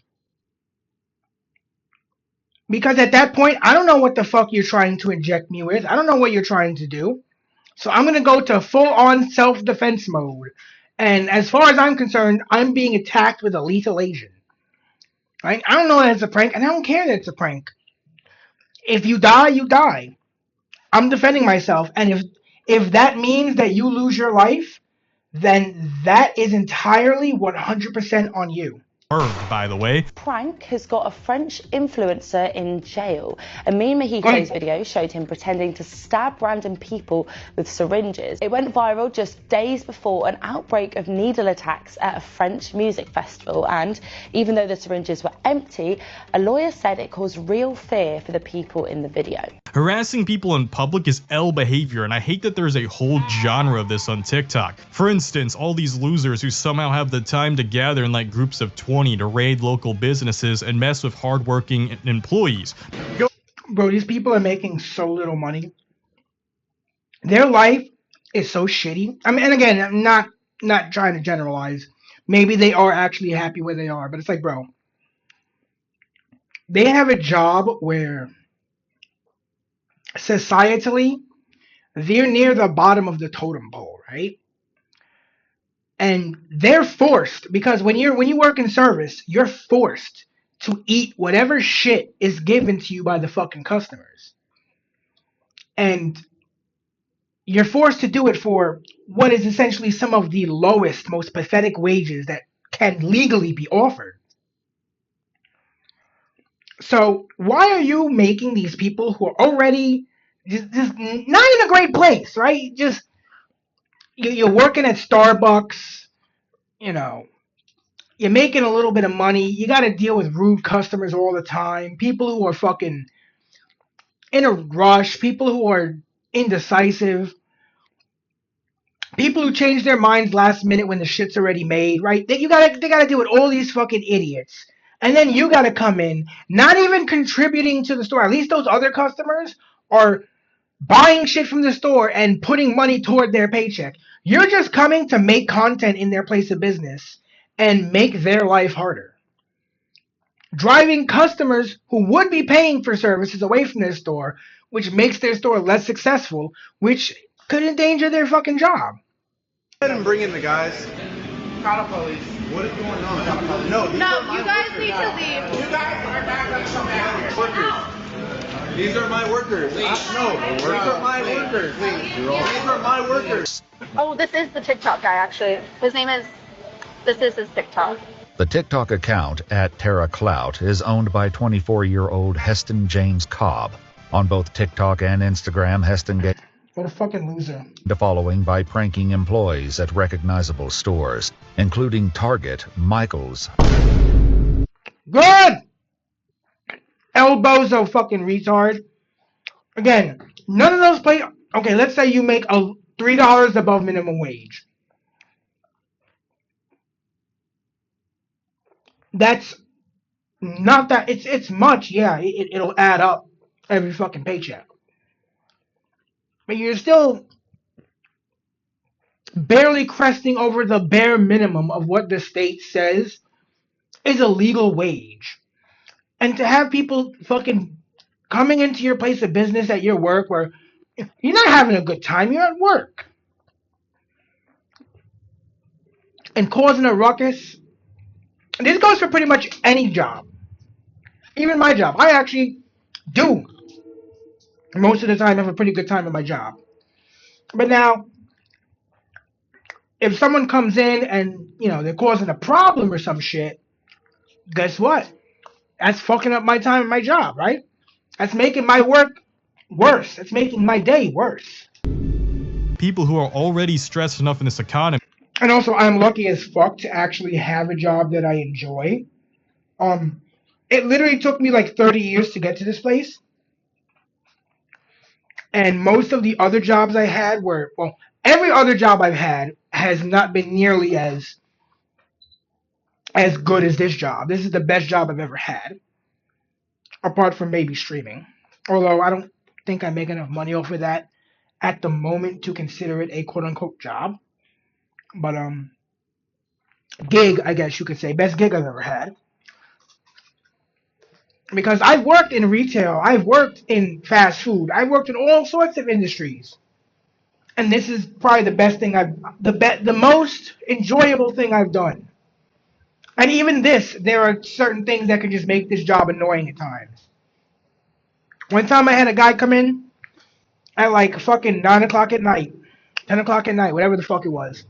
Because at that point, I don't know what the fuck you're trying to inject me with. I don't know what you're trying to do. So I'm going to go to full-on self-defense mode. And as far as I'm concerned, I'm being attacked with a lethal agent. Right? I don't know that it's a prank, and I don't care that it's a prank. If you die, you die. I'm defending myself, and if that means that you lose your life, then that is entirely 100% on you. By the way, prank has got a French influencer in jail. Amin Mahito's video showed him pretending to stab random people with syringes. It went viral just days before an outbreak of needle attacks at a French music festival, and even though the syringes were empty, a lawyer said it caused real fear for the people in the video. harassing people in public is L behavior, and I hate that there's a whole genre of this on TikTok. For instance, all these losers who somehow have the time to gather in like groups of 20 to raid local businesses and mess with hardworking employees. Bro, these people are making so little money. Their life is so shitty. I mean, and again, I'm not trying to generalize. Maybe they are actually happy where they are, but it's like, bro, they have a job where societally they're near the bottom of the totem pole, right? And they're forced, because when you work in service, you're forced to eat whatever shit is given to you by the fucking customers. And you're forced to do it for what is essentially some of the lowest, most pathetic wages that can legally be offered. So why are you making these people who are already just not in a great place, right? Just you're working at Starbucks, you know, you're making a little bit of money, you got to deal with rude customers all the time, people who are fucking in a rush, people who are indecisive, people who change their minds last minute when the shit's already made, right? They gotta deal with all these fucking idiots. And then you gotta come in, not even contributing to the store. At least those other customers are buying shit from the store and putting money toward their paycheck. You're just coming to make content in their place of business and make their life harder. Driving customers who would be paying for services away from their store, which makes their store less successful, which could endanger their fucking job. Go ahead and bring in the guys. Call the police. What is going on? No, you guys need to leave. You guys are back workers. These are my workers. No, these are my workers. These are my workers. Oh, this is the TikTok guy, actually. This is his TikTok. The TikTok account at Terra Clout is owned by 24-year-old Heston James Cobb. On both TikTok and Instagram, Heston gets what a fucking loser. The following by pranking employees at recognizable stores, including Target, Michaels. Good! El Bozo fucking retard. Again, none of those places. Okay, let's say you make $3 above minimum wage. That's not that. It's much, yeah. It'll add up every fucking paycheck. But you're still barely cresting over the bare minimum of what the state says is a legal wage. And to have people fucking coming into your place of business at your work where you're not having a good time, you're at work, and causing a ruckus. This goes for pretty much any job. Even my job. I actually do, most of the time, have a pretty good time at my job. But now, if someone comes in and, they're causing a problem or some shit, guess what? That's fucking up my time at my job, right? That's making my work worse. That's making my day worse. People who are already stressed enough in this economy. And also, I'm lucky as fuck to actually have a job that I enjoy. It literally took me like 30 years to get to this place. And most of the other jobs I had were, well, every other job I've had has not been nearly as good as this job. This is the best job I've ever had, apart from maybe streaming. Although I don't think I make enough money off of that at the moment to consider it a quote-unquote job. But gig, I guess you could say, best gig I've ever had. Because I've worked in retail, I've worked in fast food, I've worked in all sorts of industries, and this is probably the best thing the most enjoyable thing I've done. And even this, there are certain things that can just make this job annoying at times. One time I had a guy come in at like fucking 9 o'clock at night, 10 o'clock at night, whatever the fuck it was.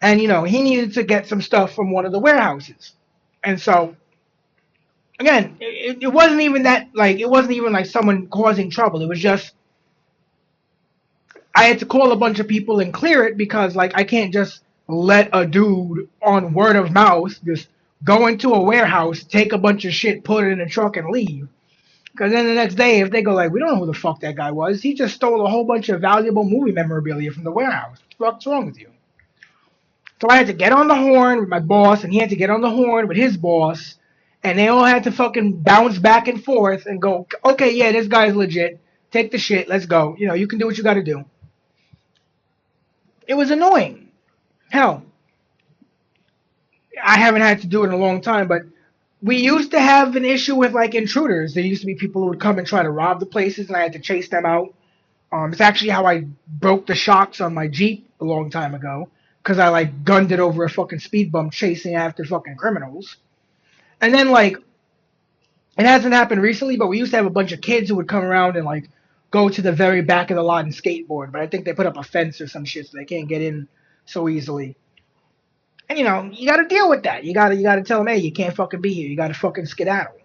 And he needed to get some stuff from one of the warehouses. And so, again, it wasn't even that, like, it wasn't even like someone causing trouble. It was just, I had to call a bunch of people and clear it because, like, I can't just let a dude on word of mouth just go into a warehouse, take a bunch of shit, put it in a truck, and leave. Because then the next day, if they go like, we don't know who the fuck that guy was, he just stole a whole bunch of valuable movie memorabilia from the warehouse. What the fuck's wrong with you? So I had to get on the horn with my boss, and he had to get on the horn with his boss, and they all had to fucking bounce back and forth and go, okay, yeah, this guy's legit. Take the shit, let's go. You can do what you gotta do. It was annoying. Hell, I haven't had to do it in a long time, but we used to have an issue with, like, intruders. There used to be people who would come and try to rob the places, and I had to chase them out. It's actually how I broke the shocks on my Jeep a long time ago. Because I, like, gunned it over a fucking speed bump chasing after fucking criminals. And then, like, it hasn't happened recently, but we used to have a bunch of kids who would come around and, like, go to the very back of the lot and skateboard. But I think they put up a fence or some shit so they can't get in so easily. And, you gotta deal with that. You gotta tell them, hey, you can't fucking be here. You gotta fucking skedaddle.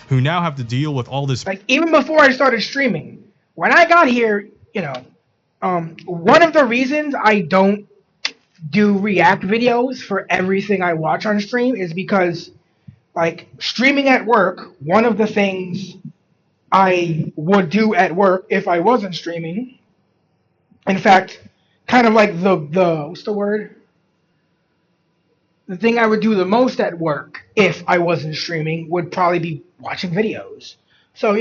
Who now have to deal with all this. Like, even before I started streaming, when I got here, one of the reasons I don't do react videos for everything I watch on stream is because, like, streaming at work, one of the things I would do at work if I wasn't streaming, in fact, kind of like the what's the word? The thing I would do the most at work if I wasn't streaming would probably be watching videos. So,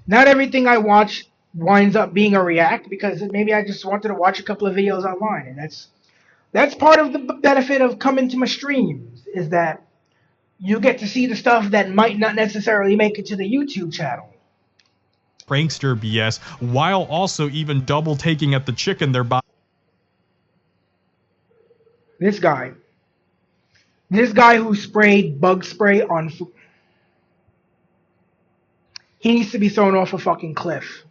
not everything I watch winds up being a react because maybe I just wanted to watch a couple of videos online, and that's part of the benefit of coming to my streams is that you get to see the stuff that might not necessarily make it to the YouTube channel. Prankster BS, while also even double taking at the chicken they're buying. This guy who sprayed bug spray on food, he needs to be thrown off a fucking cliff.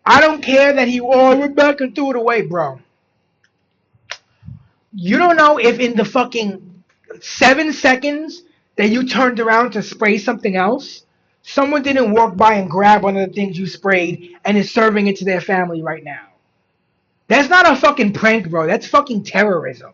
I don't care that he went back and threw it away, bro. You don't know if in the fucking 7 seconds that you turned around to spray something else, someone didn't walk by and grab one of the things you sprayed and is serving it to their family right now. That's not a fucking prank, bro. That's fucking terrorism.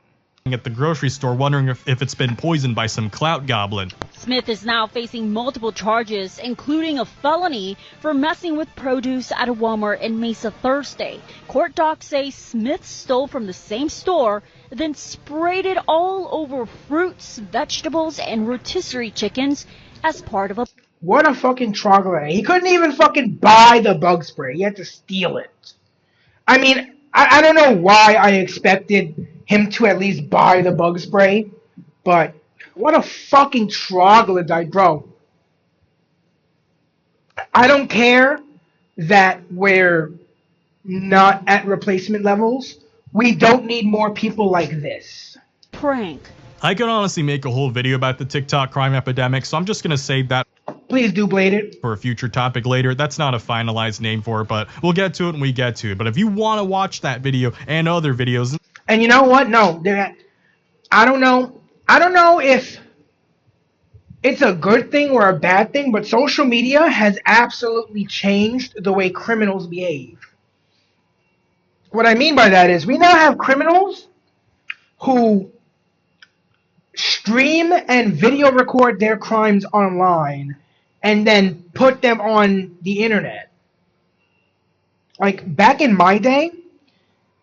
At the grocery store wondering if it's been poisoned by some clout goblin. Smith is now facing multiple charges, including a felony for messing with produce at a Walmart in Mesa Thursday. Court docs say Smith stole from the same store, then sprayed it all over fruits, vegetables, and rotisserie chickens as part of a... What a fucking troglodyte. He couldn't even fucking buy the bug spray. He had to steal it. I mean, I don't know why I expected him to at least buy the bug spray, but what a fucking troglodyte, bro. I don't care that we're not at replacement levels. We don't need more people like this. Prank. I could honestly make a whole video about the TikTok crime epidemic, so I'm just gonna save that. Please do blade it for a future topic later. That's not a finalized name for it, but we'll get to it when we get to it. But if you want to watch that video and other videos, and you know what? No, I don't know. I don't know if it's a good thing or a bad thing, but social media has absolutely changed the way criminals behave. What I mean by that is we now have criminals who stream and video record their crimes online and then put them on the internet. Like back in my day,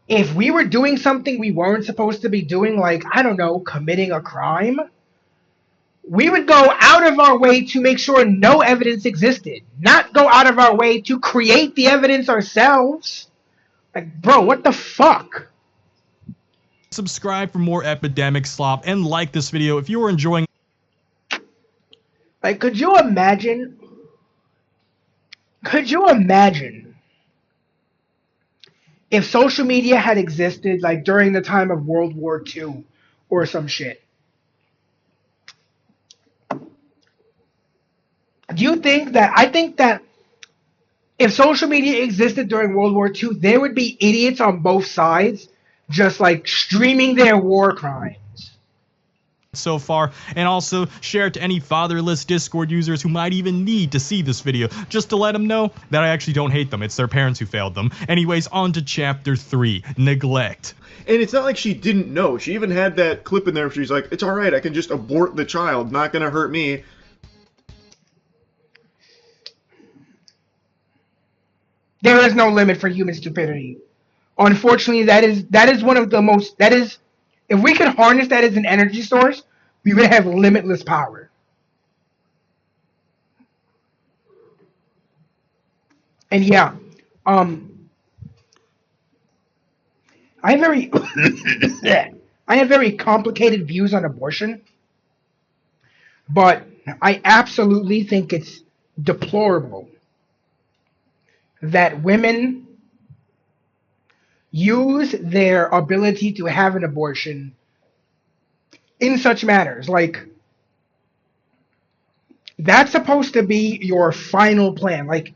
if we were doing something we weren't supposed to be doing, like, I don't know, committing a crime, we would go out of our way to make sure no evidence existed, not go out of our way to create the evidence ourselves. Like, bro, what the fuck? subscribe for more epidemic slop and like this video if you are enjoying. Like, could you imagine? Could you imagine if social media had existed like during the time of World War II or some shit? Do you think that, I think that if social media existed during World War II, there would be idiots on both sides just like streaming their war crimes. So far, and also share it to any fatherless Discord users who might even need to see this video, just to let them know that I actually don't hate them. It's their parents who failed them. Anyways, on to chapter 3, neglect. And it's not like she didn't know. She even had that clip in there where she's like, it's alright, I can just abort the child, not gonna hurt me. There is no limit for human stupidity. Unfortunately, that is one of the most, if we could harness that as an energy source, we would have limitless power. And yeah, I have very complicated views on abortion, but I absolutely think it's deplorable that women use their ability to have an abortion in such matters. Like, that's supposed to be your final plan. Like,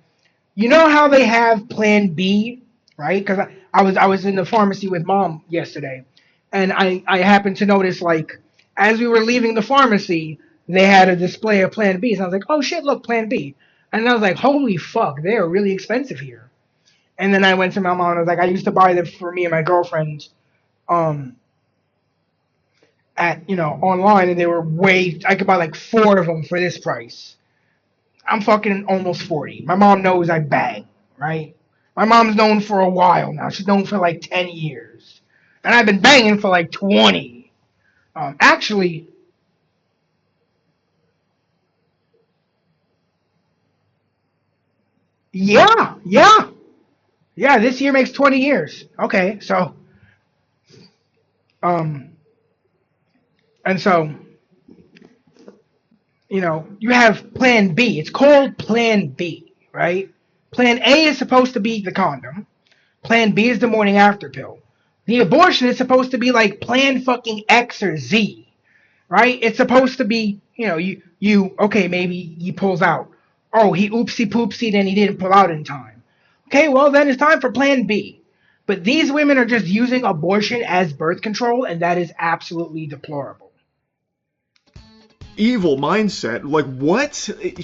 you know how they have plan B, right? Because I was in the pharmacy with mom yesterday, and I happened to notice, like, as we were leaving the pharmacy, they had a display of plan B. So I was like, oh shit, look, plan B. And I was like, holy fuck, they're really expensive here. And then I went to my mom and I was like, I used to buy them for me and my girlfriend at, online, and they were I could buy like 4 of them for this price. I'm fucking almost 40. My mom knows I bang, right? My mom's known for a while now. She's known for like 10 years. And I've been banging for like 20. Actually, yeah, this year makes 20 years. Okay, so, and so, you have plan B. It's called plan B, right? Plan A is supposed to be the condom. Plan B is the morning after pill. The abortion is supposed to be like plan fucking X or Z, right? It's supposed to be, okay, maybe he pulls out. Oh, he oopsie poopsied and he didn't pull out in time. Okay, well then it's time for plan B. But these women are just using abortion as birth control, and that is absolutely deplorable. Evil mindset. Like, what?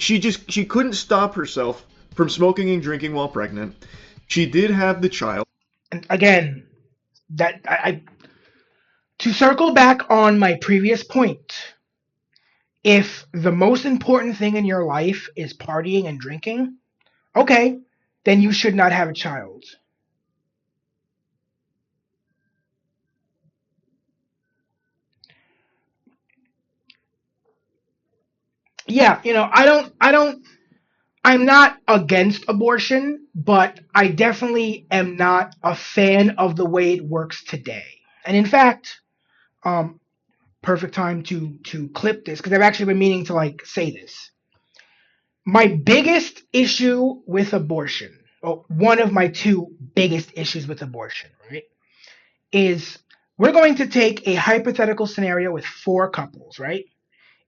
She couldn't stop herself from smoking and drinking while pregnant. She did have the child. And again, to circle back on my previous point, if the most important thing in your life is partying and drinking, okay, then you should not have a child. Yeah, I'm not against abortion, but I definitely am not a fan of the way it works today. And in fact, perfect time to clip this, because I've actually been meaning to say this. My biggest issue with abortion, or one of my two biggest issues with abortion, right, is we're going to take a hypothetical scenario with 4 couples, right?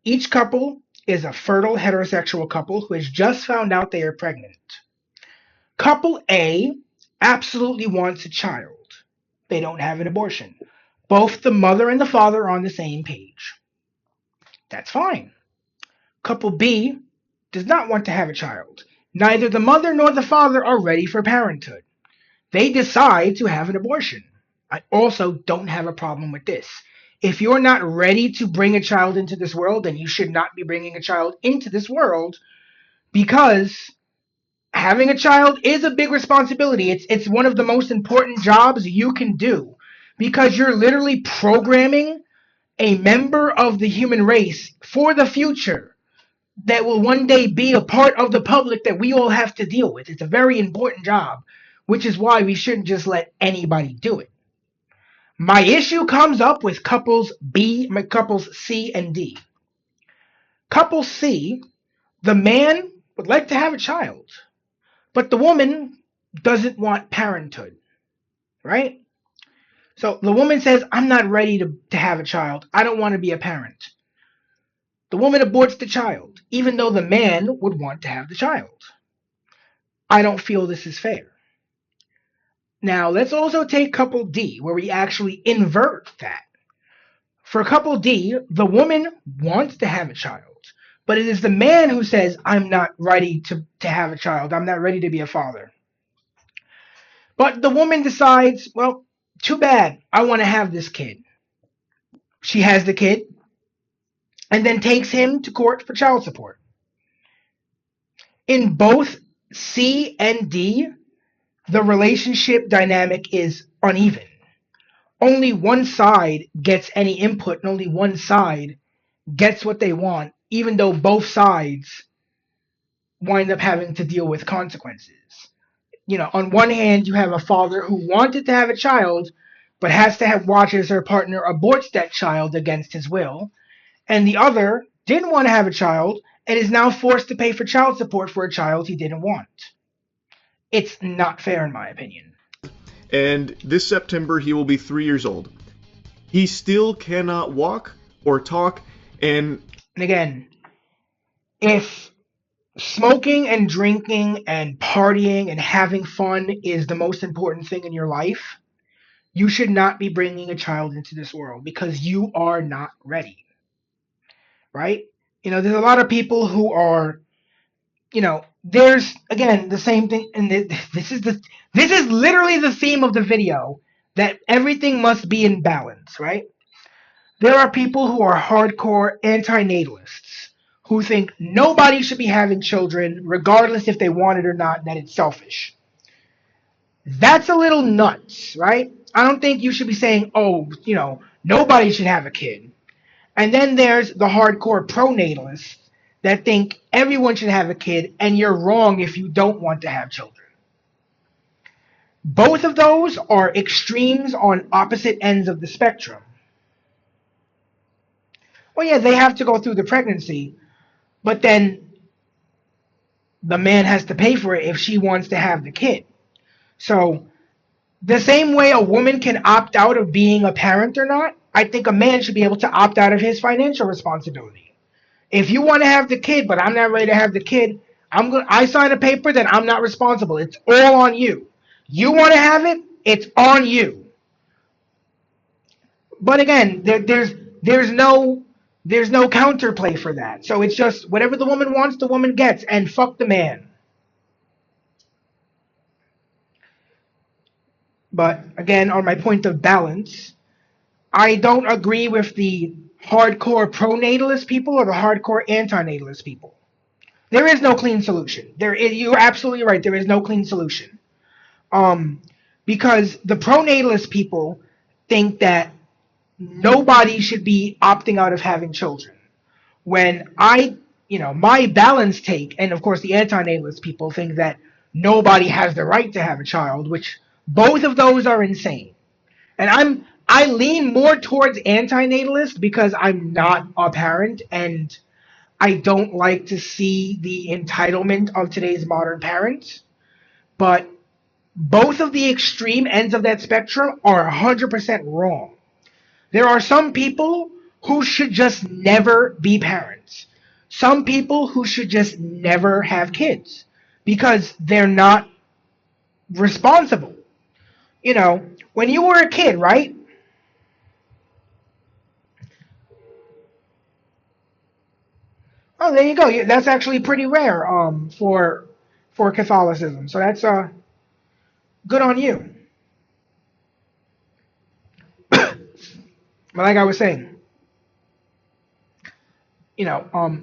Each couple is a fertile heterosexual couple who has just found out they are pregnant. Couple A absolutely wants a child. They don't have an abortion. Both the mother and the father are on the same page. That's fine. Couple B does not want to have a child. Neither the mother nor the father are ready for parenthood. They decide to have an abortion. I also don't have a problem with this. If you're not ready to bring a child into this world, then you should not be bringing a child into this world, because having a child is a big responsibility. It's one of the most important jobs you can do, because you're literally programming a member of the human race for the future that will one day be a part of the public that we all have to deal with. It's a very important job, which is why we shouldn't just let anybody do it. My issue comes up with couples C and D. Couple C, the man would like to have a child, but the woman doesn't want parenthood, right? So the woman says, I'm not ready to have a child. I don't want to be a parent. The woman aborts the child, even though the man would want to have the child. I don't feel this is fair. Now, let's also take couple D, where we actually invert that. For couple D, the woman wants to have a child, but it is the man who says, I'm not ready to have a child. I'm not ready to be a father. But the woman decides, well, too bad. I want to have this kid. She has the kid and then takes him to court for child support. In both C and D, the relationship dynamic is uneven. Only one side gets any input and only one side gets what they want, even though both sides wind up having to deal with consequences. You know, on one hand, you have a father who wanted to have a child, but has to watch as her partner aborts that child against his will. And the other didn't want to have a child and is now forced to pay for child support for a child he didn't want. It's not fair, in my opinion. And this September, he will be 3 years old. He still cannot walk or talk, and again, if smoking and drinking and partying and having fun is the most important thing in your life, you should not be bringing a child into this world, because you are not ready. Right? You know, there's a lot of people who are, you know, there's, again, the same thing, and this is literally the theme of the video, that everything must be in balance, right? There are people who are hardcore anti-natalists, who think nobody should be having children, regardless if they want it or not, and that it's selfish. That's a little nuts, right? I don't think you should be saying, oh, you know, nobody should have a kid. And then there's the hardcore pro-natalists that think everyone should have a kid, and you're wrong if you don't want to have children. Both of those are extremes on opposite ends of the spectrum. Well, yeah, they have to go through the pregnancy, but then the man has to pay for it if she wants to have the kid. So the same way a woman can opt out of being a parent or not, I think a man should be able to opt out of his financial responsibility. If you want to have the kid, but I'm not ready to have the kid, I sign a paper that I'm not responsible. It's all on you. You want to have it, it's on you. But again, there's no counterplay for that. So it's just whatever the woman wants, the woman gets, and fuck the man. But again, on my point of balance, I don't agree with the hardcore pro-natalist people or the hardcore anti-natalist people. There is no clean solution. You're absolutely right. There is no clean solution. Because the pro-natalist people think that nobody should be opting out of having children. When my balanced take, and of course the anti-natalist people think that nobody has the right to have a child, which both of those are insane. And I lean more towards anti-natalist because I'm not a parent, and I don't like to see the entitlement of today's modern parents, but both of the extreme ends of that spectrum are 100% wrong. There are some people who should just never be parents. Some people who should just never have kids because they're not responsible. You know, when you were a kid, right? Oh, there you go. That's actually pretty rare for Catholicism. So that's good on you. But like I was saying, you know,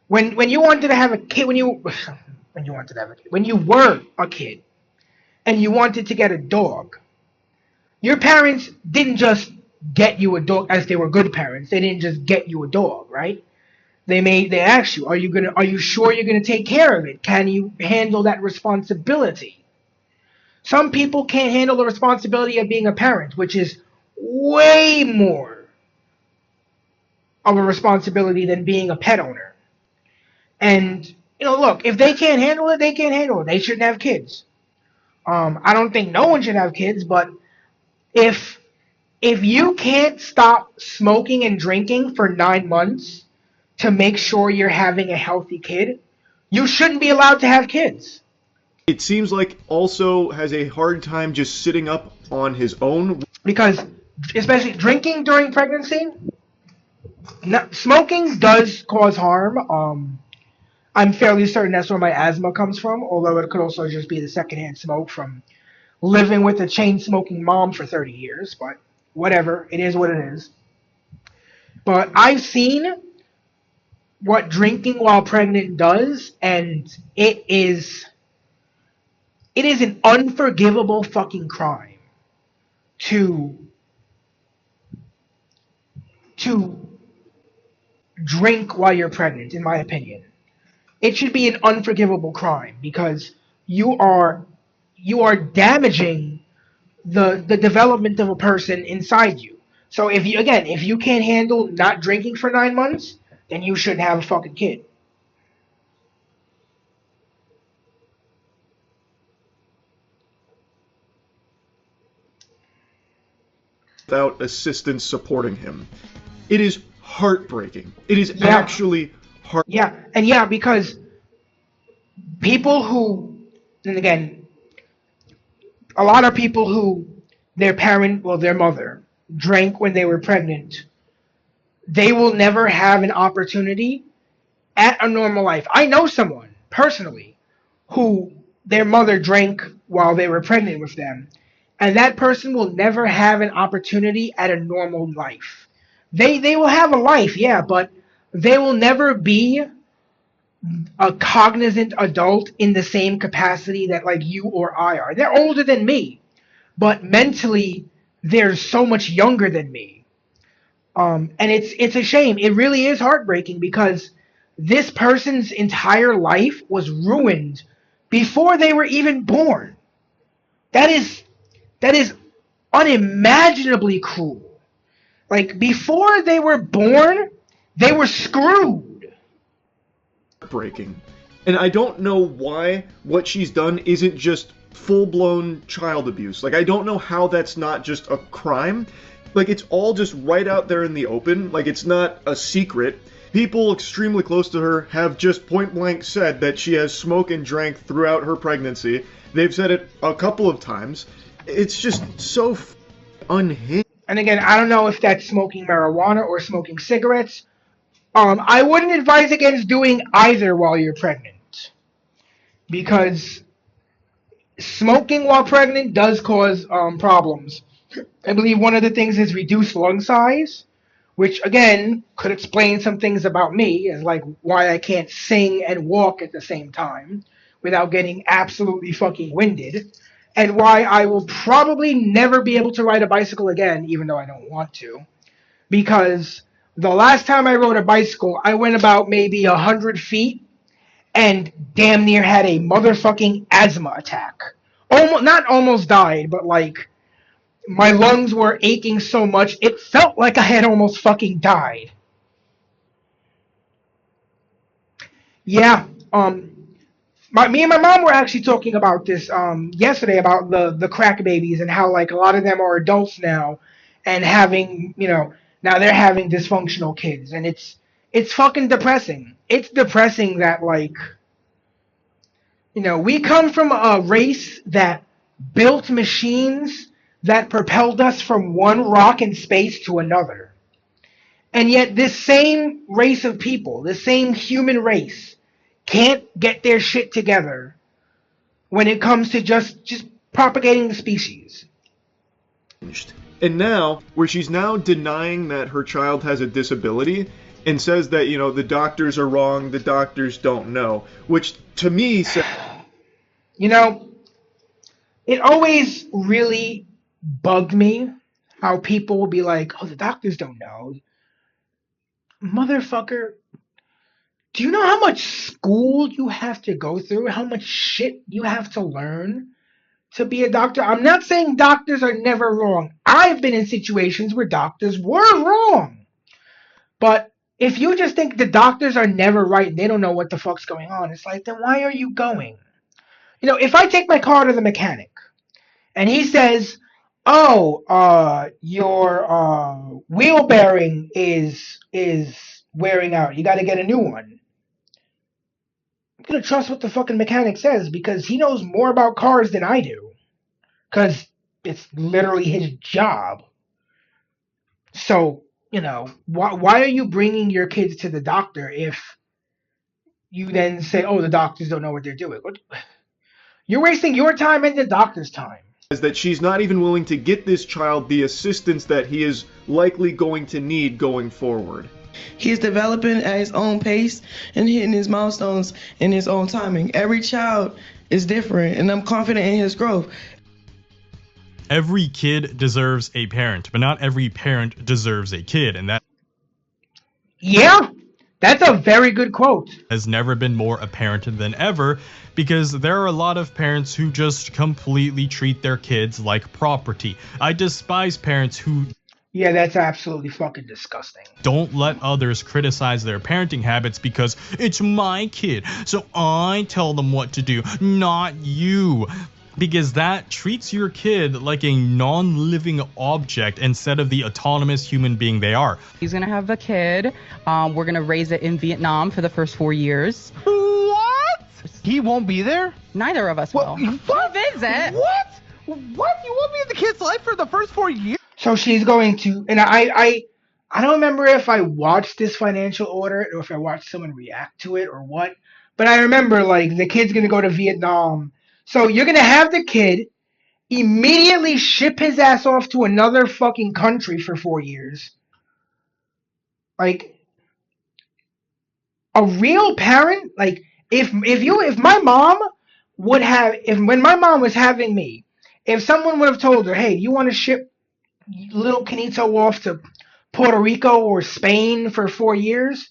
when you wanted to have a kid, when you were a kid and you wanted to get a dog, your parents didn't just get you a dog as they were good parents. They didn't just get you a dog, right? They asked you, are you sure you're gonna take care of it? Can you handle that responsibility? Some people can't handle the responsibility of being a parent, which is way more of a responsibility than being a pet owner. And, you know, look, if they can't handle it, they can't handle it. They shouldn't have kids. I don't think no one should have kids, but if you can't stop smoking and drinking for 9 months to make sure you're having a healthy kid, you shouldn't be allowed to have kids. It seems like also has a hard time just sitting up on his own. Because, especially drinking during pregnancy, smoking does cause harm. I'm fairly certain that's where my asthma comes from, although it could also just be the secondhand smoke from living with a chain-smoking mom for 30 years, but whatever, it is what it is. But I've seen what drinking while pregnant does, and it is an unforgivable fucking crime to drink while you're pregnant, in my opinion. It should be an unforgivable crime because you are damaging the development of a person inside you. So if you can't handle not drinking for 9 months, then you shouldn't have a fucking kid. Without assistance supporting him. It is heartbreaking. It is actually heartbreaking. Yeah, because people who, and again, a lot of people who their mother drank when they were pregnant, they will never have an opportunity at a normal life. I know someone, personally, who their mother drank while they were pregnant with them, and that person will never have an opportunity at a normal life. They will have a life, yeah, but they will never be a cognizant adult in the same capacity that like you or I are. They're older than me, but mentally they're so much younger than me. And it's a shame. It really is heartbreaking because this person's entire life was ruined before they were even born. That is unimaginably cruel. Like, before they were born, they were screwed. Breaking. And I don't know why what she's done isn't just full-blown child abuse. Like, I don't know how that's not just a crime. Like, it's all just right out there in the open. Like, it's not a secret. People extremely close to her have just point-blank said that she has smoked and drank throughout her pregnancy. They've said it a couple of times. It's just so unhinged. And again, I don't know if that's smoking marijuana or smoking cigarettes. I wouldn't advise against doing either while you're pregnant. Because smoking while pregnant does cause problems. I believe one of the things is reduced lung size, which again could explain some things about me, as like why I can't sing and walk at the same time without getting absolutely fucking winded. And why I will probably never be able to ride a bicycle again, even though I don't want to. Because the last time I rode a bicycle, I went about maybe 100 feet and damn near had a motherfucking asthma attack. Not almost died, but like, my lungs were aching so much, it felt like I had almost fucking died. Yeah. Me and my mom were actually talking about this yesterday about the crack babies and how like a lot of them are adults now and having now they're having dysfunctional kids, and it's fucking depressing. It's depressing that like we come from a race that built machines that propelled us from one rock in space to another. And yet this same race of people, this same human race, can't get their shit together when it comes to just propagating the species. And now, where she's now denying that her child has a disability and says that, the doctors are wrong, the doctors don't know, which to me says... It always really bugged me how people will be like, oh, the doctors don't know. Motherfucker, do you know how much school you have to go through? How much shit you have to learn to be a doctor? I'm not saying doctors are never wrong. I've been in situations where doctors were wrong. But if you just think the doctors are never right and they don't know what the fuck's going on, it's like, then why are you going? If I take my car to the mechanic and he says, oh, your wheel bearing is wearing out, you got to get a new one. I'm going to trust what the fucking mechanic says because he knows more about cars than I do. Because it's literally his job. So, why are you bringing your kids to the doctor if you then say, oh, the doctors don't know what they're doing? You're wasting your time and the doctor's time. Is that she's not even willing to get this child the assistance that he is likely going to need going forward. He's developing at his own pace and hitting his milestones in his own timing. Every child is different, and I'm confident in his growth. Every kid deserves a parent, but not every parent deserves a kid, and that... Yeah, that's a very good quote. ...has never been more apparent than ever, because there are a lot of parents who just completely treat their kids like property. I despise parents who... Yeah, that's absolutely fucking disgusting. Don't let others criticize their parenting habits because it's my kid, so I tell them what to do, not you. Because that treats your kid like a non-living object instead of the autonomous human being they are. He's gonna have a kid. We're gonna raise it in Vietnam for the first 4 years. What? He won't be there? Neither of us will. What? He'll visit. What? What? You won't be in the kid's life for the first 4 years? So she's going to, and I don't remember if I watched this financial order or if I watched someone react to it or what, but I remember like the kid's going to go to Vietnam. So you're going to have the kid immediately ship his ass off to another fucking country for 4 years. Like a real parent, like if my mom would have, when my mom was having me, if someone would have told her, hey, you want to ship little Kenito off to Puerto Rico or Spain for 4 years,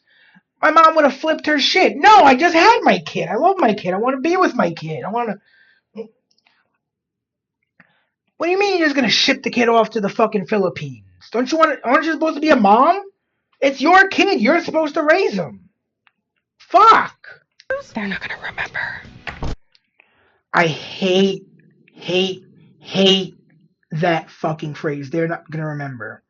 my mom would have flipped her shit. No, I just had my kid. I love my kid. I want to be with my kid. I want to... What do you mean you're just going to ship the kid off to the fucking Philippines? Aren't you supposed to be a mom? It's your kid. You're supposed to raise him. Fuck. They're not going to remember. I hate that fucking phrase. They're not going to remember.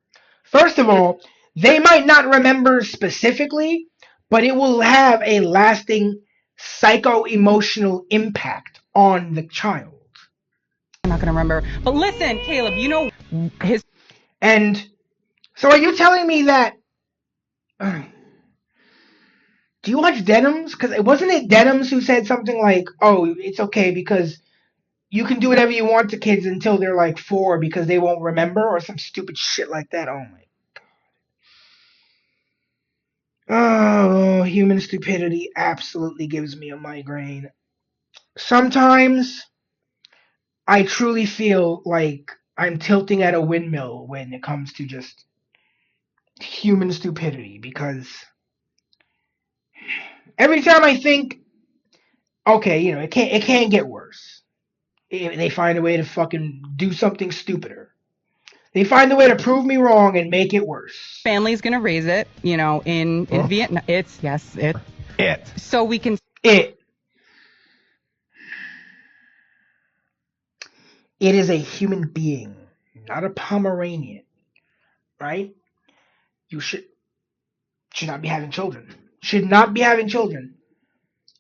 First of all, they might not remember specifically, but it will have a lasting psycho-emotional impact on the child. I'm not going to remember. But listen, Caleb, his... And so are you telling me that... do you watch Denims? Because wasn't it Denims who said something like, oh, it's okay because you can do whatever you want to kids until they're like 4 because they won't remember, or some stupid shit like that. Oh my god. Oh, human stupidity absolutely gives me a migraine. Sometimes I truly feel like I'm tilting at a windmill when it comes to just human stupidity, because every time I think, okay, it can't get worse. They find a way to fucking do something stupider. They find a way to prove me wrong and make it worse. Family's gonna raise it, in Vietnam. It. So we can. It is a human being, not a Pomeranian, right? You should not be having children. Should not be having children.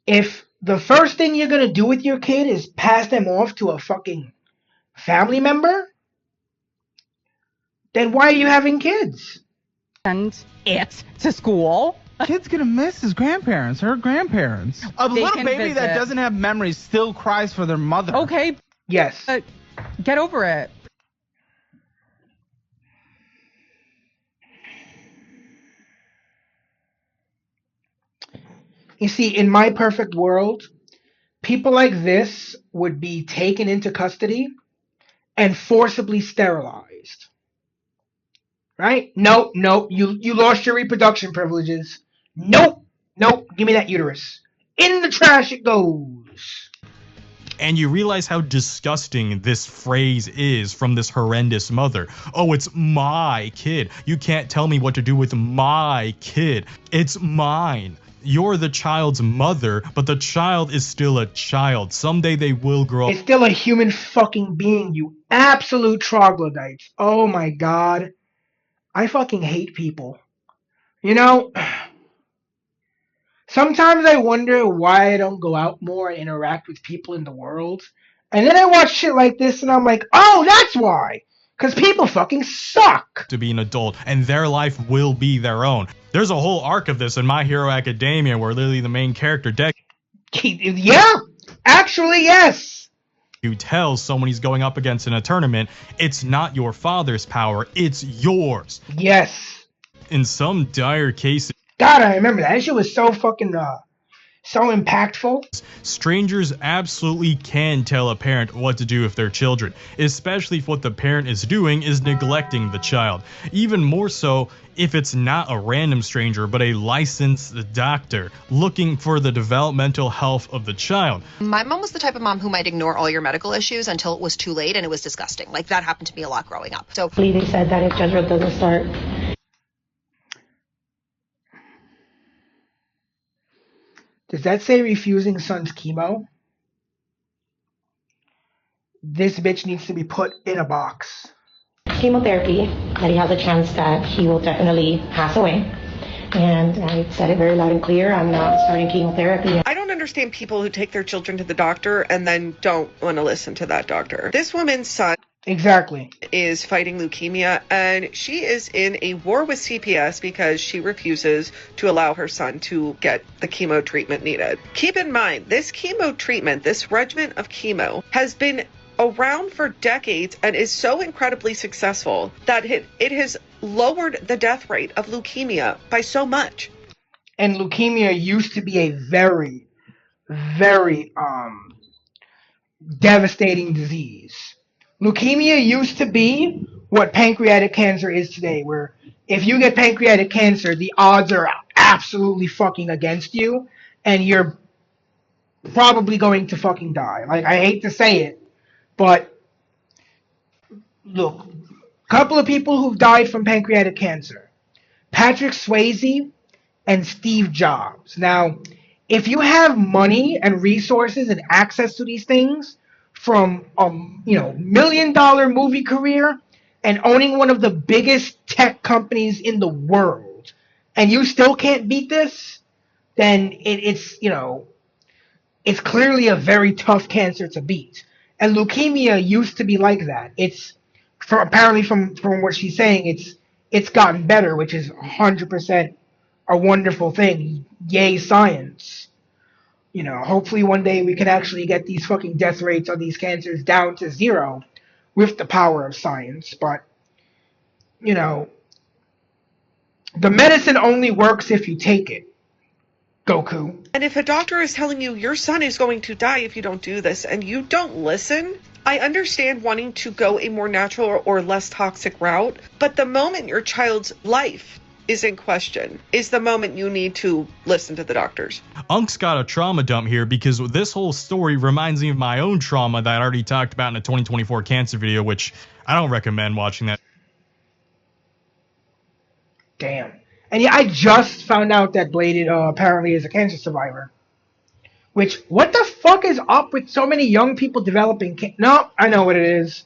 If the first thing you're gonna do with your kid is pass them off to a fucking family member, then why are you having kids? And it to school. Kid's gonna miss his grandparents, her grandparents. A little baby that doesn't have memories still cries for their mother. Okay. Yes. Get over it. You see, in my perfect world, people like this would be taken into custody and forcibly sterilized. Right? Nope, you lost your reproduction privileges. Nope, give me that uterus. In the trash it goes. And you realize how disgusting this phrase is from this horrendous mother. Oh, it's my kid. You can't tell me what to do with my kid. It's mine. You're the child's mother, but the child is still a child. Someday they will grow up. It's still a human fucking being, you absolute troglodytes. Oh my god. I fucking hate people. You know, sometimes I wonder why I don't go out more and interact with people in the world. And then I watch shit like this and I'm like, oh, that's why. Because people fucking suck. To be an adult, and their life will be their own. There's a whole arc of this in My Hero Academia where literally the main character, yeah, actually, yes. You tell someone he's going up against in a tournament, it's not your father's power, it's yours. Yes. In some dire cases. God, I remember that. That shit was so fucking, so impactful. Strangers absolutely can tell a parent what to do with their children, especially if what the parent is doing is neglecting the child. Even more so if it's not a random stranger, but a licensed doctor looking for the developmental health of the child. My mom was the type of mom who might ignore all your medical issues until it was too late, and it was disgusting. Like, that happened to me a lot growing up. So they said that if Jezreel doesn't start. Does that say refusing son's chemo? This bitch needs to be put in a box. Chemotherapy, that he has a chance that he will definitely pass away. And I said it very loud and clear, I'm not starting chemotherapy. I don't understand people who take their children to the doctor and then don't want to listen to that doctor. This woman's son exactly is fighting leukemia, and she is in a war with CPS because she refuses to allow her son to get the chemo treatment needed. Keep in mind, this chemo treatment, this regimen of chemo, has been around for decades and is so incredibly successful that it has lowered the death rate of leukemia by so much. And leukemia used to be a very, very devastating disease. Leukemia used to be what pancreatic cancer is today, where if you get pancreatic cancer, the odds are absolutely fucking against you, and you're probably going to fucking die. Like, I hate to say it, but look, a couple of people who've died from pancreatic cancer: Patrick Swayze and Steve Jobs. Now, if you have money and resources and access to these things, from $1 million movie career and owning one of the biggest tech companies in the world, and you still can't beat this, then it's clearly a very tough cancer to beat. And leukemia used to be like that. Apparently from what she's saying, it's gotten better, which is 100% a wonderful thing. Yay, science. Hopefully one day we can actually get these fucking death rates on these cancers down to zero with the power of science. But, the medicine only works if you take it, Goku. And if a doctor is telling you your son is going to die if you don't do this and you don't listen, I understand wanting to go a more natural or less toxic route, but the moment your child's life is in question is the moment you need to listen to the doctors. Unk's got a trauma dump here because this whole story reminds me of my own trauma that I already talked about in a 2024 cancer video, which I don't recommend watching that. Damn. And yeah, I just found out that Bladed apparently is a cancer survivor. Which, what the fuck is up with so many young people developing No, I know what it is.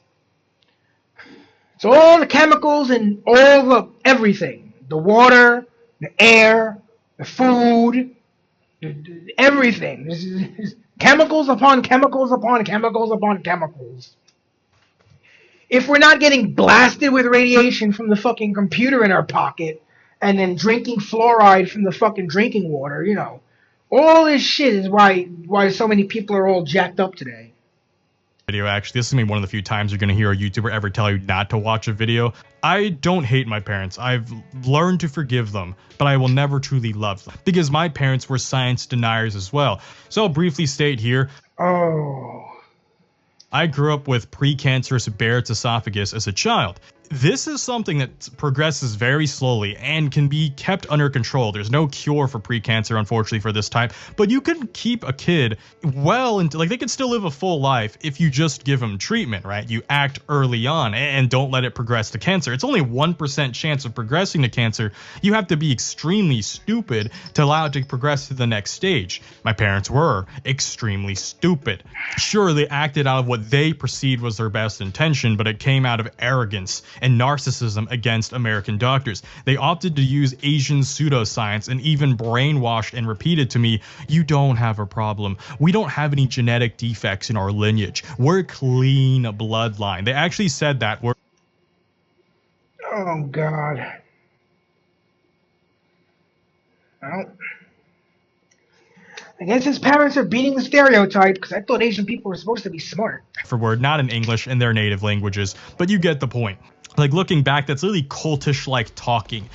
It's all the chemicals and all the everything. The water, the air, the food, everything. This is chemicals upon chemicals upon chemicals upon chemicals. If we're not getting blasted with radiation from the fucking computer in our pocket and then drinking fluoride from the fucking drinking water, you know, all this shit is why so many people are all jacked up today. Video, actually, this is maybe one of the few times you're going to hear a YouTuber ever tell you not to watch a video. I don't hate my parents. I've learned to forgive them, but I will never truly love them because my parents were science deniers as well. So I'll briefly state here. I grew up with precancerous Barrett's esophagus as a child. This is something that progresses very slowly and can be kept under control. There's no cure for precancer, unfortunately, for this type, but you can keep a kid well into, like, they can still live a full life if you just give them treatment, right? You act early on and don't let it progress to cancer. It's only 1% chance of progressing to cancer. You have to be extremely stupid to allow it to progress to the next stage. My parents were extremely stupid. Sure, they acted out of what they perceived was their best intention, but it came out of arrogance and narcissism against American doctors. They opted to use Asian pseudoscience and even brainwashed and repeated to me, "You don't have a problem. We don't have any genetic defects in our lineage. We're a clean bloodline." They actually said that. Oh, God. Well, I guess his parents are beating the stereotype, because I thought Asian people were supposed to be smart. For word, not in English, in their native languages, but you get the point. Like, looking back, that's really cultish-like talking.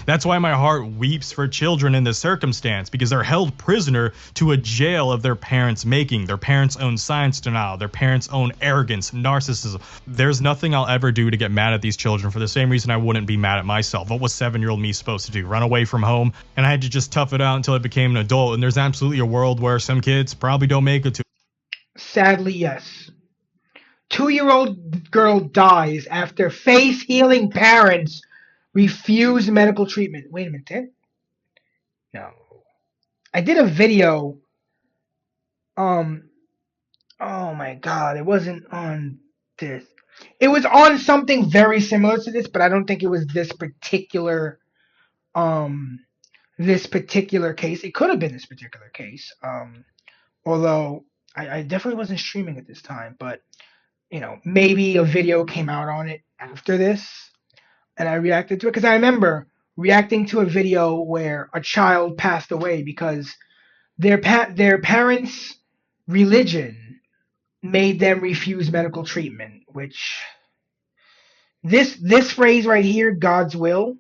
That's why my heart weeps for children in this circumstance, because they're held prisoner to a jail of their parents' making, their parents' own science denial, their parents' own arrogance, narcissism. There's nothing I'll ever do to get mad at these children for the same reason I wouldn't be mad at myself. What was 7-year-old me supposed to do? Run away from home? And I had to just tough it out until I became an adult. And there's absolutely a world where some kids probably don't make it to. Sadly, yes. 2-year-old girl dies after face-healing parents refuse medical treatment. Wait a minute. No. I did a video. Oh my God. It wasn't on this. It was on something very similar to this, but I don't think it was this particular case. It could have been this particular case. Although I definitely wasn't streaming at this time, but you know, maybe a video came out on it after this. And I reacted to it because I remember reacting to a video where a child passed away because their parents' religion made them refuse medical treatment. Which this phrase right here, God's will.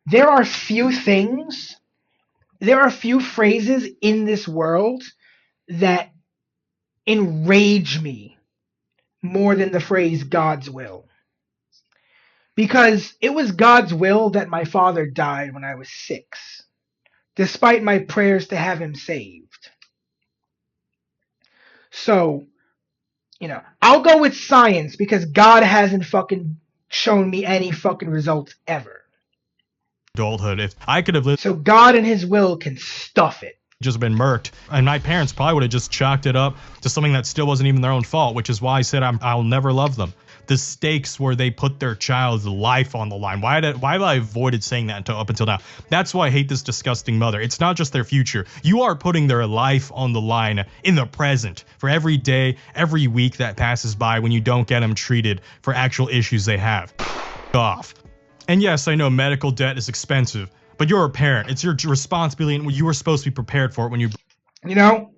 There are few phrases in this world that enrage me more than the phrase God's will. Because it was God's will that my father died when I was 6, despite my prayers to have him saved. So, you know, I'll go with science because God hasn't fucking shown me any fucking results ever. Adulthood, if I could have lived. So God and his will can stuff it. Just been murked, and my parents probably would have just chalked it up to something that still wasn't even their own fault, which is why I said I'll never love them. The stakes where they put their child's life on the line. Why have I avoided saying that up until now? That's why I hate this disgusting mother. It's not just their future. You are putting their life on the line in the present for every day, every week that passes by when you don't get them treated for actual issues they have. Off. And yes, I know medical debt is expensive, but you're a parent. It's your responsibility, and you were supposed to be prepared for it when you... You know,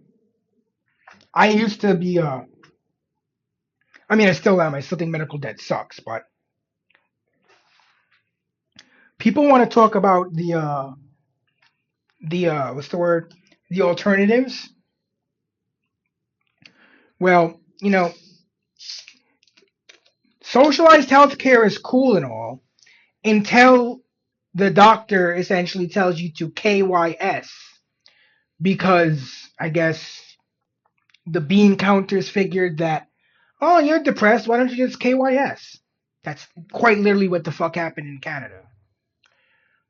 I used to be, I still am. I still think medical debt sucks, but people want to talk about the alternatives. Well, you know, socialized healthcare is cool and all until the doctor essentially tells you to KYS because I guess the bean counters figured that, oh, you're depressed, why don't you just KYS? That's quite literally what the fuck happened in Canada.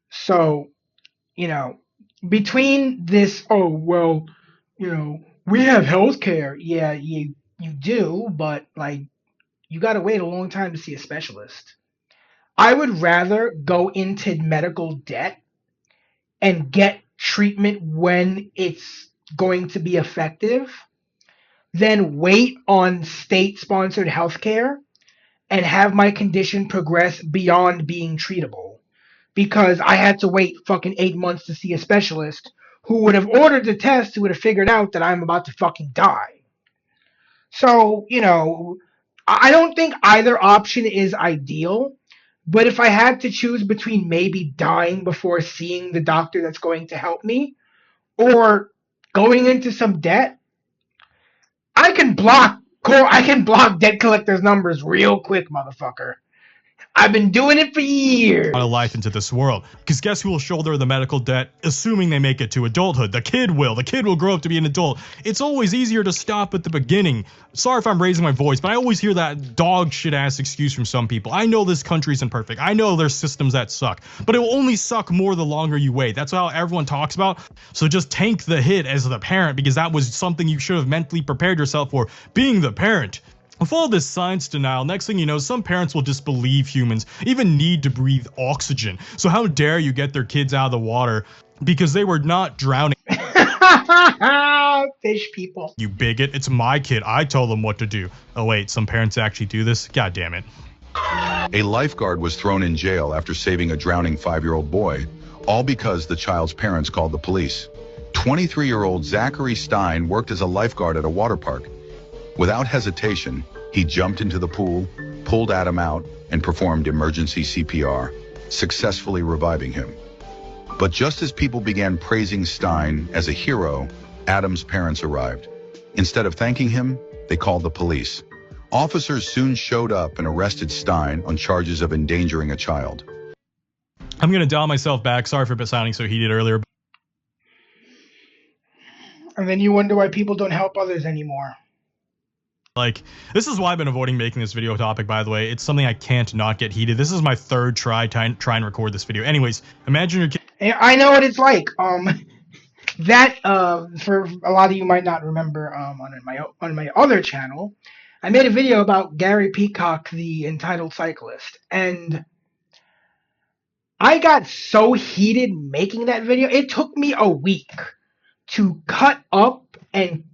So, you know, between this, oh, well, you know, we have health care. Yeah, you do, but, like, you got to wait a long time to see a specialist. I would rather go into medical debt and get treatment when it's going to be effective than wait on state-sponsored healthcare and have my condition progress beyond being treatable. Because I had to wait fucking 8 months to see a specialist who would have ordered the test, who would have figured out that I'm about to fucking die. So, you know, I don't think either option is ideal, but if I had to choose between maybe dying before seeing the doctor that's going to help me or going into some debt, I can block debt collectors' numbers real quick, motherfucker. I've been doing it for years. A life into this world. Because guess who will shoulder the medical debt, assuming they make it to adulthood? The kid will. The kid will grow up to be an adult. It's always easier to stop at the beginning. Sorry if I'm raising my voice, but I always hear that dog shit ass excuse from some people. I know this country isn't perfect. I know there's systems that suck, but it will only suck more the longer you wait. That's how everyone talks about. So just tank the hit as the parent, because that was something you should have mentally prepared yourself for, being the parent. With all this science denial, next thing you know, some parents will disbelieve humans even need to breathe oxygen. So how dare you get their kids out of the water because they were not drowning. Fish people. You bigot, it's my kid. I tell them what to do. Oh wait, some parents actually do this? God damn it. A lifeguard was thrown in jail after saving a drowning 5-year-old boy, all because the child's parents called the police. 23-year-old Zachary Stein worked as a lifeguard at a water park. Without hesitation, he jumped into the pool, pulled Adam out, and performed emergency CPR, successfully reviving him. But just as people began praising Stein as a hero, Adam's parents arrived. Instead of thanking him, they called the police. Officers soon showed up and arrested Stein on charges of endangering a child. I'm going to dial myself back. Sorry for sounding so heated earlier. And then you wonder why people don't help others anymore. Like, this is why I've been avoiding making this video topic, by the way. It's something I can't not get heated. This is my third try and record this video. Anyways, imagine your kid. I know what it's like. That for a lot of you might not remember, on my other channel, I made a video about Gary Peacock, the entitled cyclist, and I got so heated making that video. It took me a week to cut up and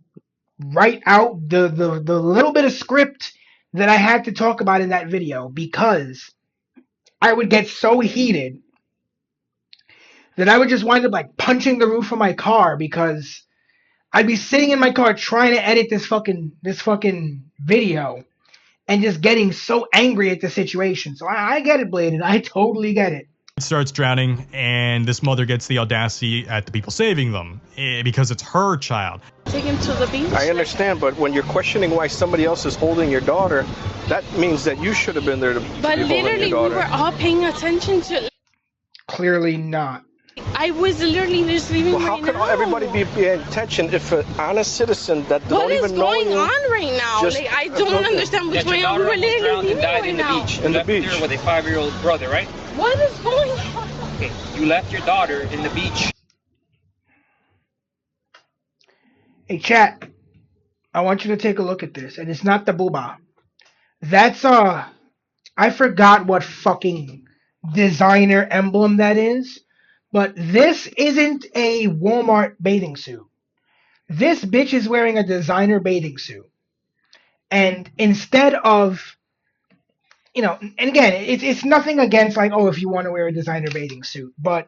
write out the little bit of script that I had to talk about in that video, because I would get so heated that I would just wind up like punching the roof of my car, because I'd be sitting in my car trying to edit this fucking video and just getting so angry at the situation. So I get it, Bladed. I totally get it. Starts drowning, and this mother gets the audacity at the people saving them because it's her child. Take him to the beach. I understand, but when you're questioning why somebody else is holding your daughter, that means that you should have been there to But be holding literally, your we daughter. were all paying attention to. Clearly not. I was literally just leaving Well, how right could now. everybody be paying attention if an honest citizen that What don't is even know going you on right now? just- Like, I don't understand what's going on. We were literally leaving died right in the now. beach. In the left beach. her with a 5-year-old brother, right? What is going on? Okay, you left your daughter in the beach. Hey, chat. I want you to take a look at this, and it's not the booba. That's I forgot what fucking designer emblem that is, but this isn't a Walmart bathing suit. This bitch is wearing a designer bathing suit, and instead of, you know, and again, it's nothing against like, oh, if you want to wear a designer bathing suit, but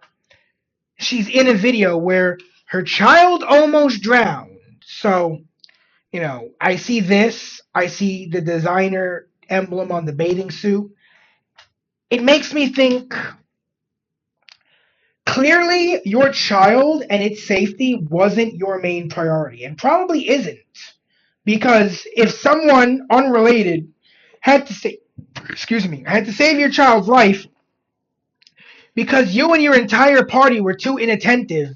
she's in a video where her child almost drowned. So, you know, I see this, I see the designer emblem on the bathing suit. It makes me think, clearly your child and its safety wasn't your main priority, and probably isn't. Because if someone unrelated had to say, had to save your child's life because you and your entire party were too inattentive,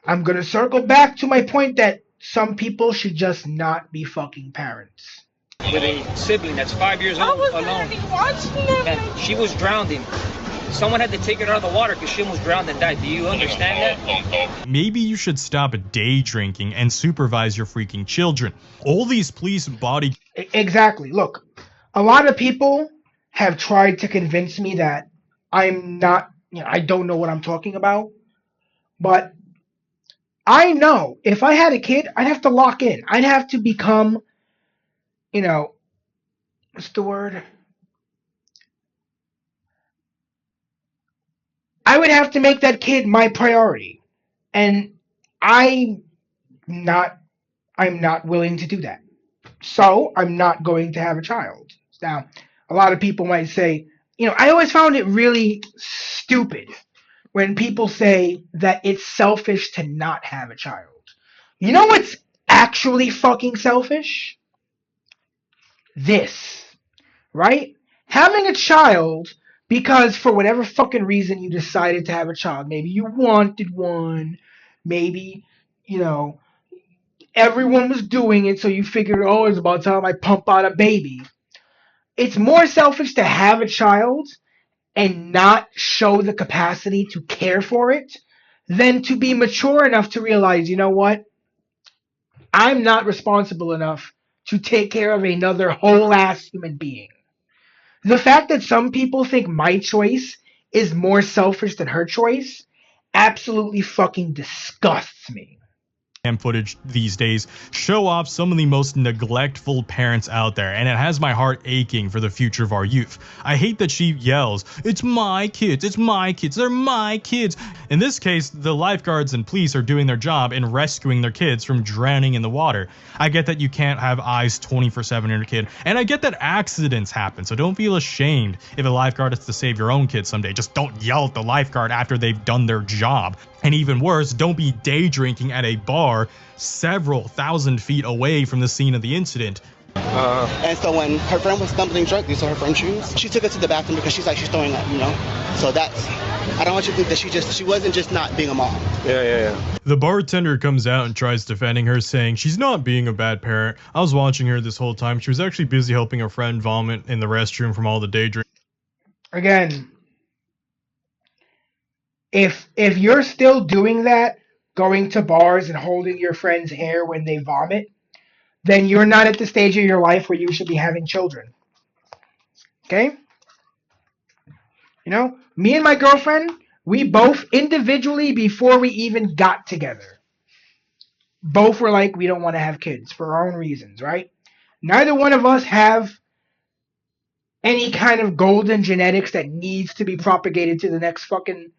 I'm going to circle back to my point that some people should just not be fucking parents. With a sibling that's 5 years old alone. Watching them. And she was drowning. Someone had to take her out of the water because she almost drowned and died. Do you understand that? Maybe you should stop day drinking and supervise your freaking children. All these police body... Exactly. Look, a lot of people have tried to convince me that I'm not, I don't know what I'm talking about. But I know if I had a kid, I'd have to lock in. I'd have to become, what's the word? I would have to make that kid my priority. And I'm not willing to do that. So I'm not going to have a child. Now, a lot of people might say, I always found it really stupid when people say that it's selfish to not have a child. You know what's actually fucking selfish? This, right? Having a child because for whatever fucking reason you decided to have a child. Maybe you wanted one. Maybe, everyone was doing it, so you figured, oh, it's about time I pump out a baby. It's more selfish to have a child and not show the capacity to care for it than to be mature enough to realize, you know what? I'm not responsible enough to take care of another whole-ass human being. The fact that some people think my choice is more selfish than her choice absolutely fucking disgusts me. Footage these days show off some of the most neglectful parents out there, and it has my heart aching for the future of our youth. I hate that she yells, "It's my kids, it's my kids, they're my kids." In this case, the lifeguards and police are doing their job in rescuing their kids from drowning in the water. I get that you can't have eyes 24/7 on your kid, and I get that accidents happen, so don't feel ashamed if a lifeguard has to save your own kid someday. Just don't yell at the lifeguard after they've done their job. And even worse, don't be day drinking at a bar several thousand feet away from the scene of the incident. And so when her friend was stumbling drunk, these are her friend's shoes. She took her to the bathroom because she's throwing up, So that's, I don't want you to think that she wasn't just not being a mom. Yeah. The bartender comes out and tries defending her, saying she's not being a bad parent. I was watching her this whole time. She was actually busy helping her friend vomit in the restroom from all the day drinking. Again, if you're still doing that, going to bars and holding your friend's hair when they vomit, then you're not at the stage of your life where you should be having children. Okay? Me and my girlfriend, we both individually, before we even got together, both were like, we don't want to have kids for our own reasons, right? Neither one of us have any kind of golden genetics that needs to be propagated to the next fucking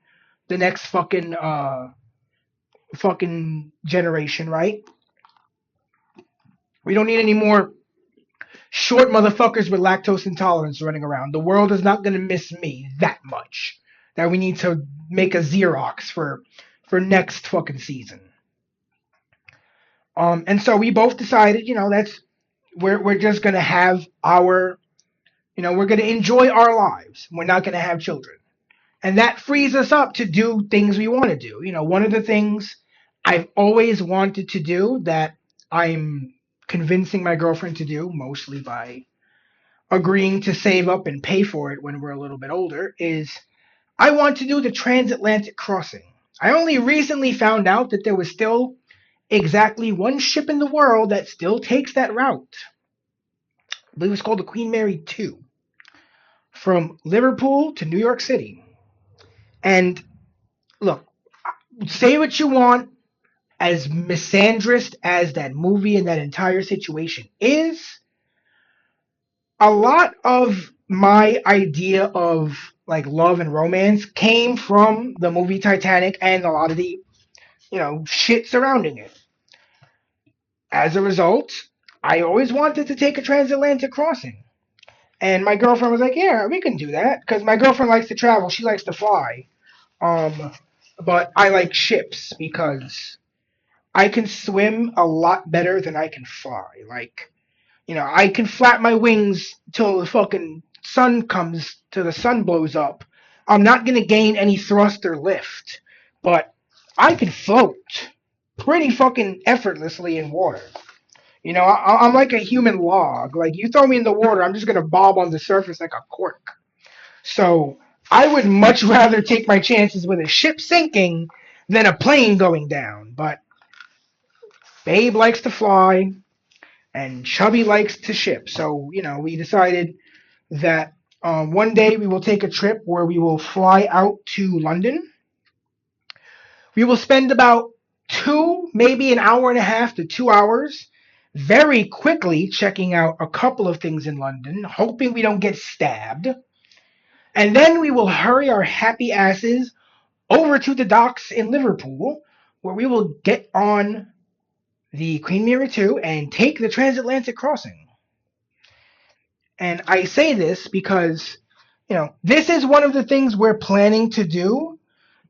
generation, right? We don't need any more short motherfuckers with lactose intolerance running around. The world is not going to miss me that much that we need to make a Xerox for next fucking season. And so we both decided, we're just going to have our, we're going to enjoy our lives. We're not going to have children. And that frees us up to do things we want to do. One of the things I've always wanted to do that I'm convincing my girlfriend to do, mostly by agreeing to save up and pay for it when we're a little bit older, is I want to do the transatlantic crossing. I only recently found out that there was still exactly one ship in the world that still takes that route. I believe it's called the Queen Mary 2, from Liverpool to New York City. And look, say what you want, as misandrist as that movie and that entire situation is, a lot of my idea of love and romance came from the movie Titanic and a lot of the, shit surrounding it. As a result, I always wanted to take a transatlantic crossing. And my girlfriend was like, yeah, we can do that. Because my girlfriend likes to travel. She likes to fly. But I like ships because I can swim a lot better than I can fly. I can flap my wings till the fucking sun comes, till the sun blows up. I'm not going to gain any thrust or lift. But I can float pretty fucking effortlessly in water. I'm like a human log. You throw me in the water, I'm just going to bob on the surface like a cork. So I would much rather take my chances with a ship sinking than a plane going down. But Babe likes to fly, and Chubby likes to ship. So, we decided that one day we will take a trip where we will fly out to London. We will spend about maybe an hour and a half to 2 hours very quickly checking out a couple of things in London, hoping we don't get stabbed. And then we will hurry our happy asses over to the docks in Liverpool, where we will get on the Queen Mary 2 and take the transatlantic crossing. And I say this because, this is one of the things we're planning to do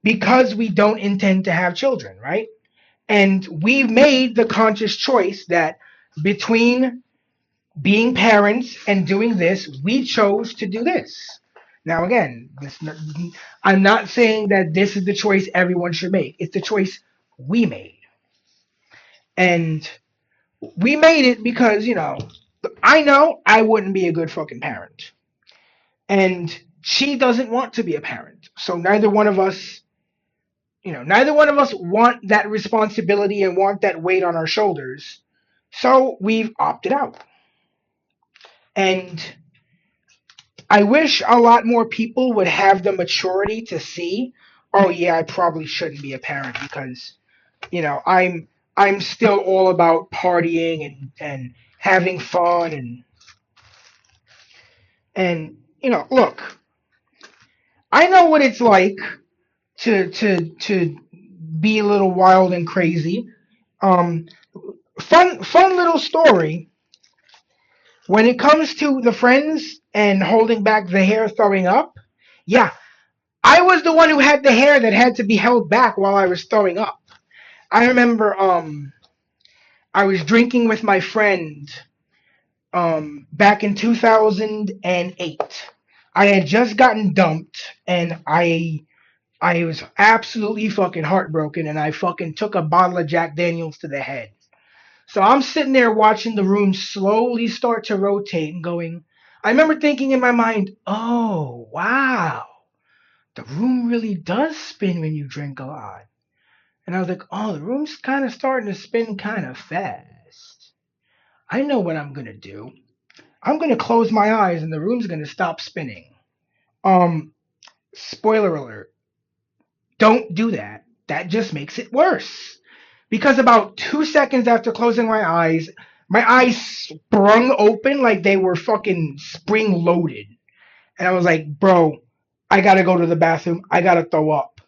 because we don't intend to have children, right? And we've made the conscious choice that between being parents and doing this, we chose to do this. Now, again, I'm not saying that this is the choice everyone should make. It's the choice we made. And we made it because, I know I wouldn't be a good fucking parent. And she doesn't want to be a parent. So neither one of us want that responsibility and want that weight on our shoulders. So we've opted out. And I wish a lot more people would have the maturity to see, oh yeah, I probably shouldn't be a parent because, I'm still all about partying and having fun and look, I know what it's like to be a little wild and crazy. Fun little story. When it comes to the friends and holding back the hair throwing up, yeah, I was the one who had the hair that had to be held back while I was throwing up. I remember I was drinking with my friend back in 2008. I had just gotten dumped and I was absolutely fucking heartbroken, and I fucking took a bottle of Jack Daniels to the head. So I'm sitting there watching the room slowly start to rotate and going, I remember thinking in my mind, oh, wow, the room really does spin when you drink a lot. And I was like, oh, the room's kind of starting to spin kind of fast. I know what I'm going to do. I'm going to close my eyes and the room's going to stop spinning. Spoiler alert. Don't do that. That just makes it worse. Because about 2 seconds after closing my eyes sprung open like they were fucking spring loaded. And I was like, bro, I gotta go to the bathroom. I gotta throw up.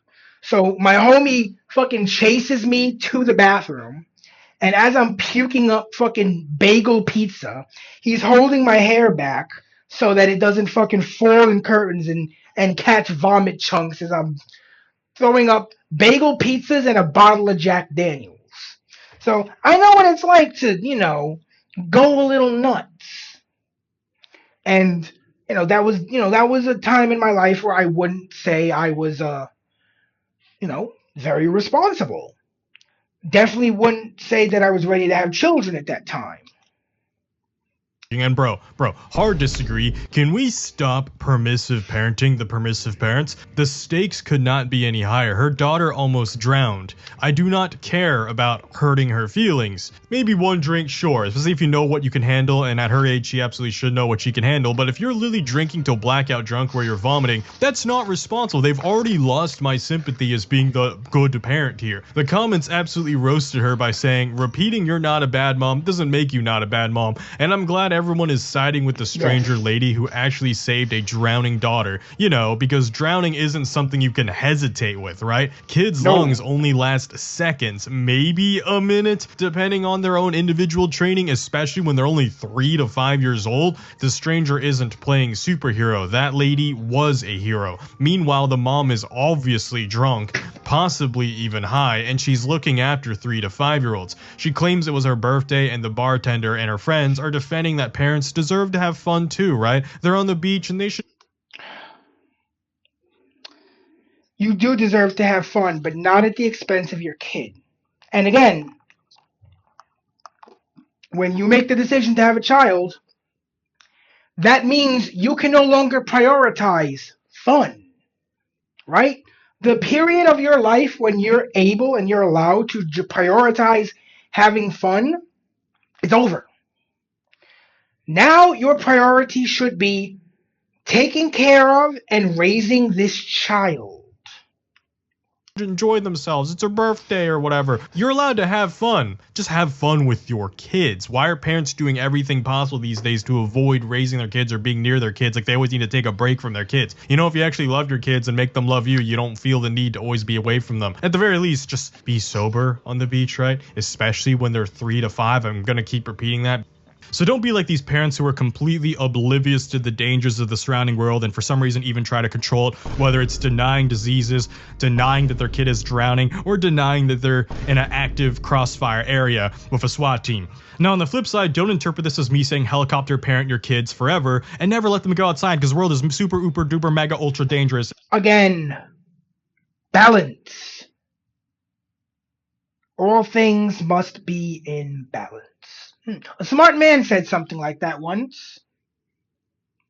So my homie fucking chases me to the bathroom. And as I'm puking up fucking bagel pizza, he's holding my hair back so that it doesn't fucking fall in curtains and catch vomit chunks as I'm throwing up bagel pizzas and a bottle of Jack Daniels. So I know what it's like to, go a little nuts. And, that was a time in my life where I wouldn't say I was, very responsible. Definitely wouldn't say that I was ready to have children at that time. And bro, hard disagree. Can we stop permissive parenting, the permissive parents? The stakes could not be any higher. Her daughter almost drowned. I do not care about hurting her feelings. Maybe one drink, sure, especially if you know what you can handle, and at her age, she absolutely should know what she can handle. But if you're literally drinking till blackout drunk where you're vomiting, that's not responsible. They've already lost my sympathy as being the good parent here. The comments absolutely roasted her by saying, repeating you're not a bad mom doesn't make you not a bad mom. And I'm glad everyone is siding with the stranger lady who actually saved a drowning daughter. Because drowning isn't something you can hesitate with, right? Kids' lungs only last seconds, maybe a minute, depending on their own individual training, especially when they're only 3 to 5 years old. The stranger isn't playing superhero. That lady was a hero. Meanwhile, the mom is obviously drunk, possibly even high, and she's looking after 3 to 5-year-olds. She claims it was her birthday, and the bartender and her friends are defending that parents deserve to have fun too, right? They're on the beach and they should. You do deserve to have fun, but not at the expense of your kid. And again, when you make the decision to have a child, that means you can no longer prioritize fun. right? The period of your life when you're able and you're allowed to prioritize having fun is over. Now your priority should be taking care of and raising this child. Enjoy themselves. It's her birthday or whatever. You're allowed to have fun. Just have fun with your kids. Why are parents doing everything possible these days to avoid raising their kids or being near their kids? Like, they always need to take a break from their kids. You know, if you actually love your kids and make them love you, you don't feel the need to always be away from them. At the very least, just be sober on the beach, right? Especially when they're 3 to 5. I'm gonna keep repeating that. So don't be like these parents who are completely oblivious to the dangers of the surrounding world and for some reason even try to control it, whether it's denying diseases, denying that their kid is drowning, or denying that they're in an active crossfire area with a SWAT team. Now, on the flip side, don't interpret this as me saying helicopter parent your kids forever and never let them go outside because the world is super, uber, duper, mega, ultra dangerous. Again, balance. All things must be in balance. A smart man said something like that once.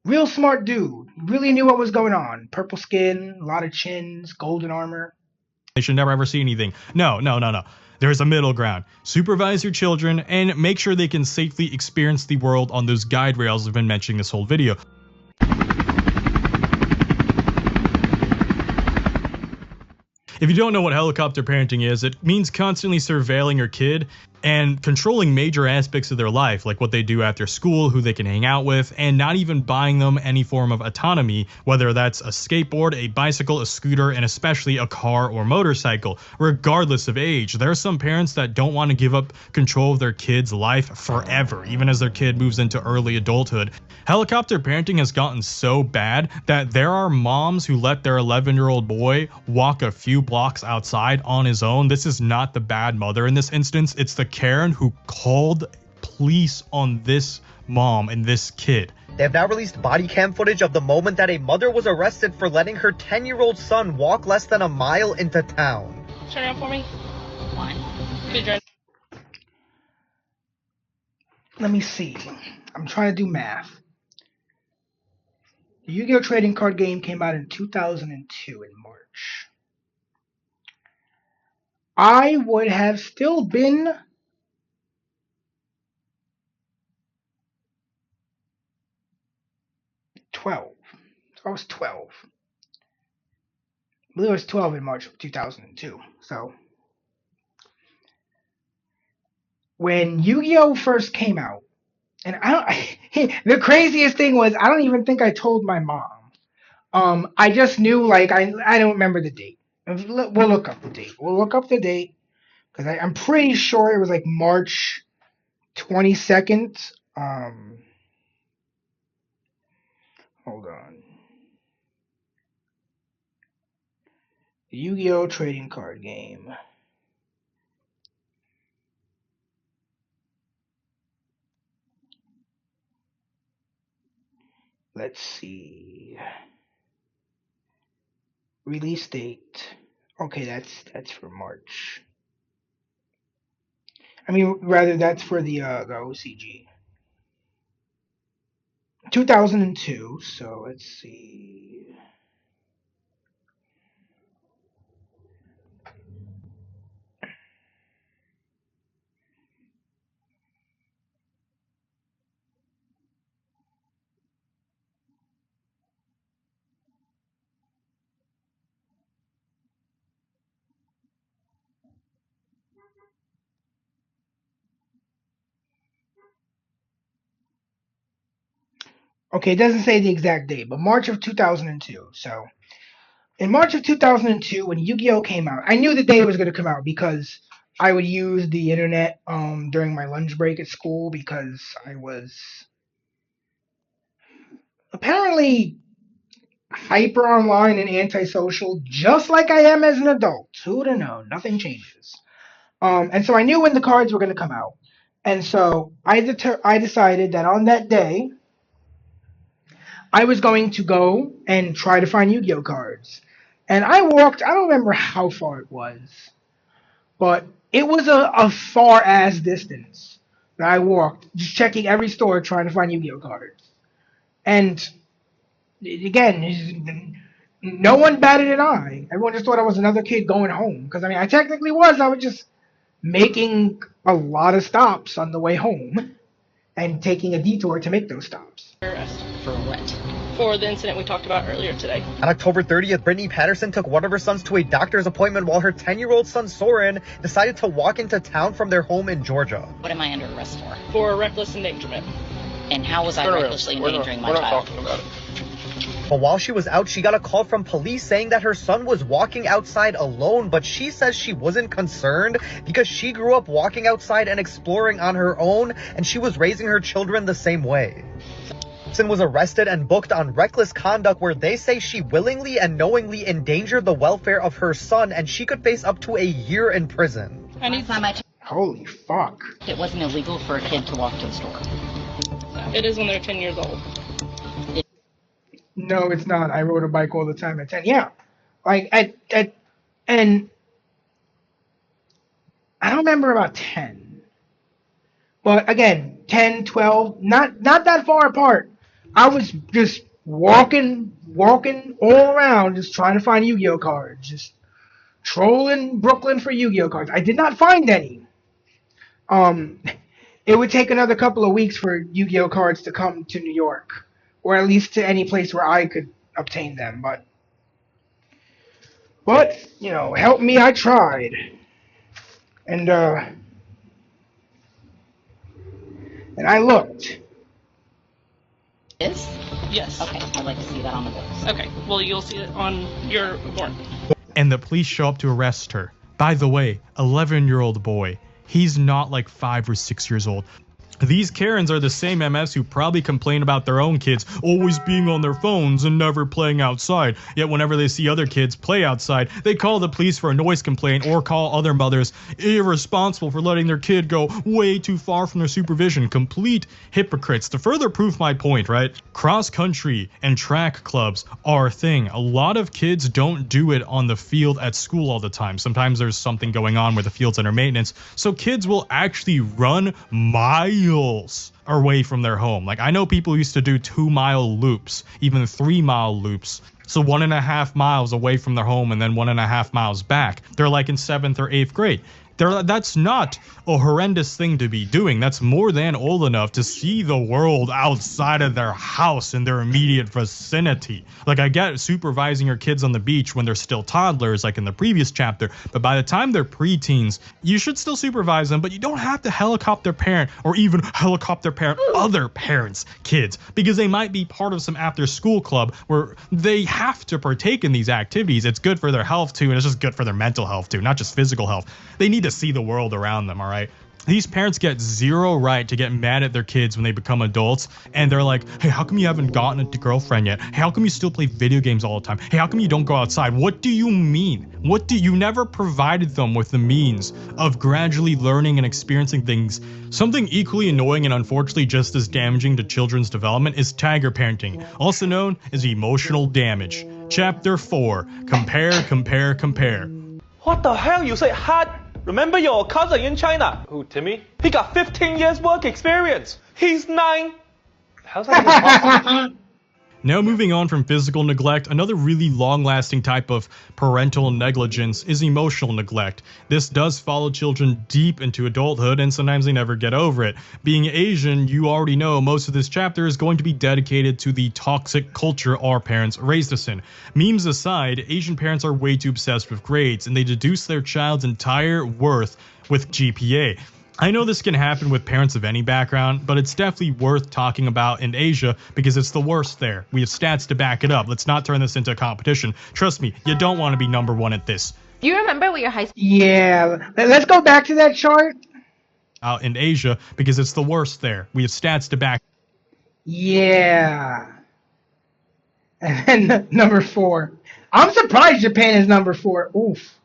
Real smart dude. Really knew what was going on. Purple skin, a lot of chins, golden armor. They should never ever see anything. No. There's a middle ground. Supervise your children and make sure they can safely experience the world on those guide rails I've been mentioning this whole video. If you don't know what helicopter parenting is, it means constantly surveilling your kid and controlling major aspects of their life, like what they do after school, who they can hang out with, and not even buying them any form of autonomy, whether that's a skateboard, a bicycle, a scooter, and especially a car or motorcycle, regardless of age. There are some parents that don't want to give up control of their kid's life forever, even as their kid moves into early adulthood. Helicopter parenting has gotten so bad that there are moms who let their 11-year-old boy walk a few blocks outside on his own. This is not the bad mother in this instance. It's the Karen who called police on this mom and this kid. They have now released body cam footage of the moment that a mother was arrested for letting her 10-year-old son walk less than a mile into town. Turn around for me. 1. Good job. Let me see. I'm trying to do math. The Yu-Gi-Oh! Trading card game came out in 2002 in March. I would have still been So I was 12. I believe I was 12 in March of 2002. So when Yu-Gi-Oh! First came out, and the craziest thing was I don't even think I told my mom. I just knew, like, I don't remember the date. We'll look up the date. Because I'm pretty sure it was like March 22nd. Hold on. The Yu-Gi-Oh! Trading card game. Let's see. Release date. Okay, that's for March. I mean, rather, that's for the OCG. 2002, so let's see. Okay, it doesn't say the exact date, but March of 2002. So, in March of 2002, when Yu-Gi-Oh! Came out, I knew the day it was going to come out because I would use the internet during my lunch break at school because I was apparently hyper online and antisocial, just like I am as an adult. Who would have known? Nothing changes. And so I knew when the cards were going to come out. And so I decided that on that day, I was going to go and try to find Yu-Gi-Oh! Cards. And I walked, I don't remember how far it was, but it was a far-ass distance that I walked, just checking every store trying to find Yu-Gi-Oh! Cards. And, again, no one batted an eye. Everyone just thought I was another kid going home. Because, I mean, I technically was. I was just making a lot of stops on the way home and taking a detour to make those stops. Arrest. For what? For the incident we talked about earlier today. On October 30th, Brittany Patterson took one of her sons to a doctor's appointment while her 10-year-old son, Soren, decided to walk into town from their home in Georgia. What am I under arrest for? For reckless endangerment. And how was I recklessly endangering my child? We're not talking about it. But while she was out, she got a call from police saying that her son was walking outside alone, but she says she wasn't concerned because she grew up walking outside and exploring on her own, and she was raising her children the same way. Patterson was arrested and booked on reckless conduct, where they say she willingly and knowingly endangered the welfare of her son, and she could face up to a year in prison. Holy fuck. It wasn't illegal for a kid to walk to the store. It is when they're 10 years old. No, it's not. I rode a bike all the time at 10. Yeah. Like, and I don't remember about 10. But again, 10, 12, not that far apart. I was just walking all around, just trying to find Yu-Gi-Oh cards. Just trolling Brooklyn for Yu-Gi-Oh cards. I did not find any. It would take another couple of weeks for Yu-Gi-Oh cards to come to New York. Or at least to any place where I could obtain them. But you know, help me, I tried. And I looked. Is? Yes. Okay, I'd like to see that on the books. Okay, well, you'll see it on your warrant. And the police show up to arrest her. By the way, 11-year-old boy. He's not like 5 or 6 years old. These Karens are the same MFs who probably complain about their own kids always being on their phones and never playing outside. Yet whenever they see other kids play outside, they call the police for a noise complaint or call other mothers irresponsible for letting their kid go way too far from their supervision. Complete hypocrites. To further prove my point, right? Cross country and track clubs are a thing. A lot of kids don't do it on the field at school all the time. Sometimes there's something going on where the field's under maintenance. So kids will actually run miles away from their home. Like, I know people used to do 2-mile loops, even 3-mile loops. So 1.5 miles away from their home and then 1.5 miles back. They're like in 7th or 8th grade. That's not a horrendous thing to be doing. That's more than old enough to see the world outside of their house in their immediate vicinity. Like, I get supervising your kids on the beach when they're still toddlers, like in the previous chapter, but by the time they're preteens, you should still supervise them, but you don't have to helicopter parent or even helicopter parent other parents' kids, because they might be part of some after school club where they have to partake in these activities. It's good for their health too, and it's just good for their mental health too, not just physical health. They need to see the world around them, all right? These parents get zero right to get mad at their kids when they become adults, and they're like, hey, how come you haven't gotten a girlfriend yet? Hey, how come you still play video games all the time? Hey, how come you don't go outside? What do you mean? You never provided them with the means of gradually learning and experiencing things. Something equally annoying and unfortunately just as damaging to children's development is tiger parenting, also known as emotional damage. Chapter 4, Compare, Compare, Compare. What the hell? You say hard? Remember your cousin in China? Who, Timmy? He got 15 years work experience. He's 9. How's that even possible? Now moving on from physical neglect, another really long-lasting type of parental negligence is emotional neglect. This does follow children deep into adulthood, and sometimes they never get over it. Being Asian, you already know most of this chapter is going to be dedicated to the toxic culture our parents raised us in. Memes aside, Asian parents are way too obsessed with grades, and they deduce their child's entire worth with GPA. I know this can happen with parents of any background, but it's definitely worth talking about in Asia because it's the worst there. We have stats to back it up. Let's not turn this into a competition. Trust me, you don't want to be number one at this. Do you remember what your high school? Yeah, let's go back to that chart. Out in Asia because it's the worst there. We have stats to back. Yeah. And then number 4. I'm surprised Japan is number 4. Oof.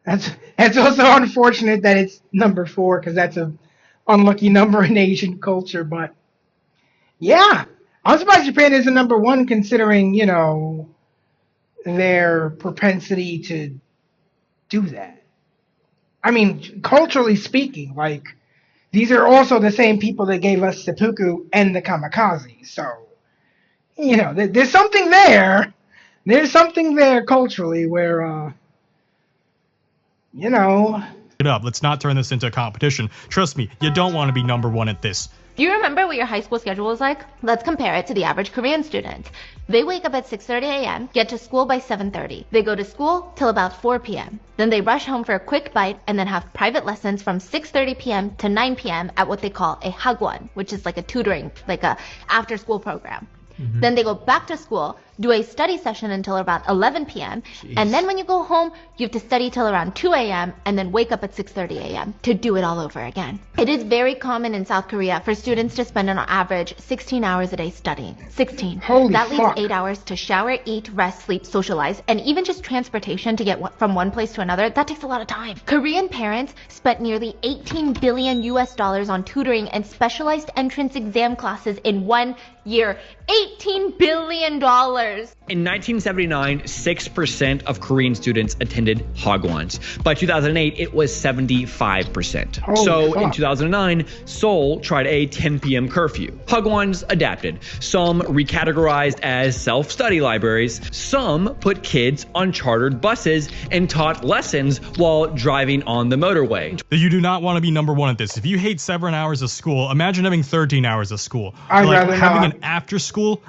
That's also unfortunate that it's number 4 because that's an unlucky number in Asian culture. But yeah, I'm surprised Japan isn't number 1 considering, you know, their propensity to do that. I mean, culturally speaking, like, these are also the same people that gave us seppuku and the kamikaze. So, you know, there's something there. There's something there culturally where, you know. It up. Let's not turn this into a competition. Trust me, you don't want to be number one at this. Do you remember what your high school schedule was like? Let's compare it to the average Korean student. They wake up at 6:30 a.m., get to school by 7:30. They go to school till about 4 p.m. Then they rush home for a quick bite and then have private lessons from 6:30 p.m. to 9 p.m. at what they call a hagwon, which is like a tutoring, like a after-school program. Then they go back to school, do a study session until about 11 p.m. And then when you go home, you have to study till around 2 a.m. and then wake up at 6:30 a.m. to do it all over again. It is very common in South Korea for students to spend on average 16 hours a day studying. 16. That leaves 8 hours to shower, eat, rest, sleep, socialize, and even just transportation to get from one place to another. That takes a lot of time. Korean parents spent nearly $18 billion on tutoring and specialized entrance exam classes in 1 year. $18 billion. In 1979, 6% of Korean students attended hagwons. By 2008, it was 75%. In 2009, Seoul tried a 10 p.m. curfew. Hagwons adapted. Some recategorized as self-study libraries. Some put kids on chartered buses and taught lessons while driving on the motorway. You do not want to be number one at this. If you hate 7 hours of school, imagine having 13 hours of school. I'd rather having not. an after school.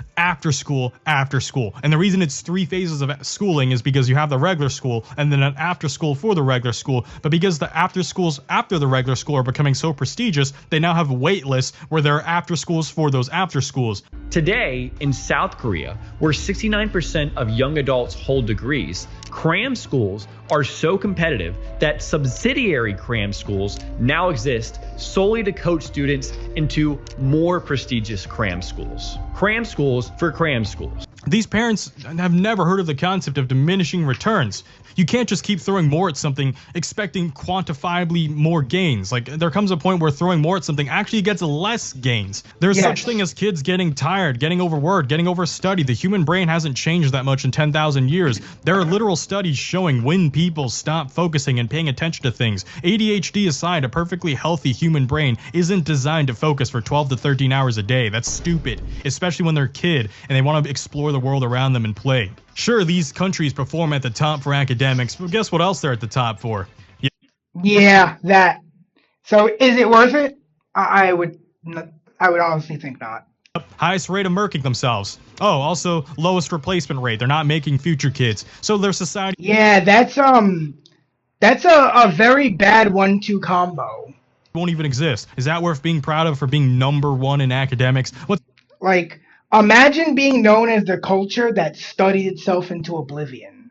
And the reason it's 3 phases of schooling is because you have the regular school and then an after school for the regular school. But because the after schools after the regular school are becoming so prestigious, they now have wait lists where there are after schools for those after schools. Today, in South Korea, where 69% of young adults hold degrees, cram schools are so competitive that subsidiary cram schools now exist solely to coach students into more prestigious cram schools. Cram schools for cram schools. These parents have never heard of the concept of diminishing returns. You can't just keep throwing more at something expecting quantifiably more gains. Like, there comes a point where throwing more at something actually gets less gains. There's such thing as kids getting tired, getting overworked, getting overstudied. The human brain hasn't changed that much in 10,000 years. There are literal studies showing when people stop focusing and paying attention to things. ADHD aside, a perfectly healthy human brain isn't designed to focus for 12 to 13 hours a day. That's stupid, especially when they're a kid and they want to explore the world around them and play. Sure, these countries perform at the top for academics, but guess what else they're at the top for? Yeah, that. So is it worth it? I would honestly think not. Highest rate of murking themselves. Oh, also lowest replacement rate. They're not making future kids. So their society. Yeah, that's a very bad 1-2 combo. Won't even exist. Is that worth being proud of for being number one in academics? Like, imagine being known as the culture that studied itself into oblivion.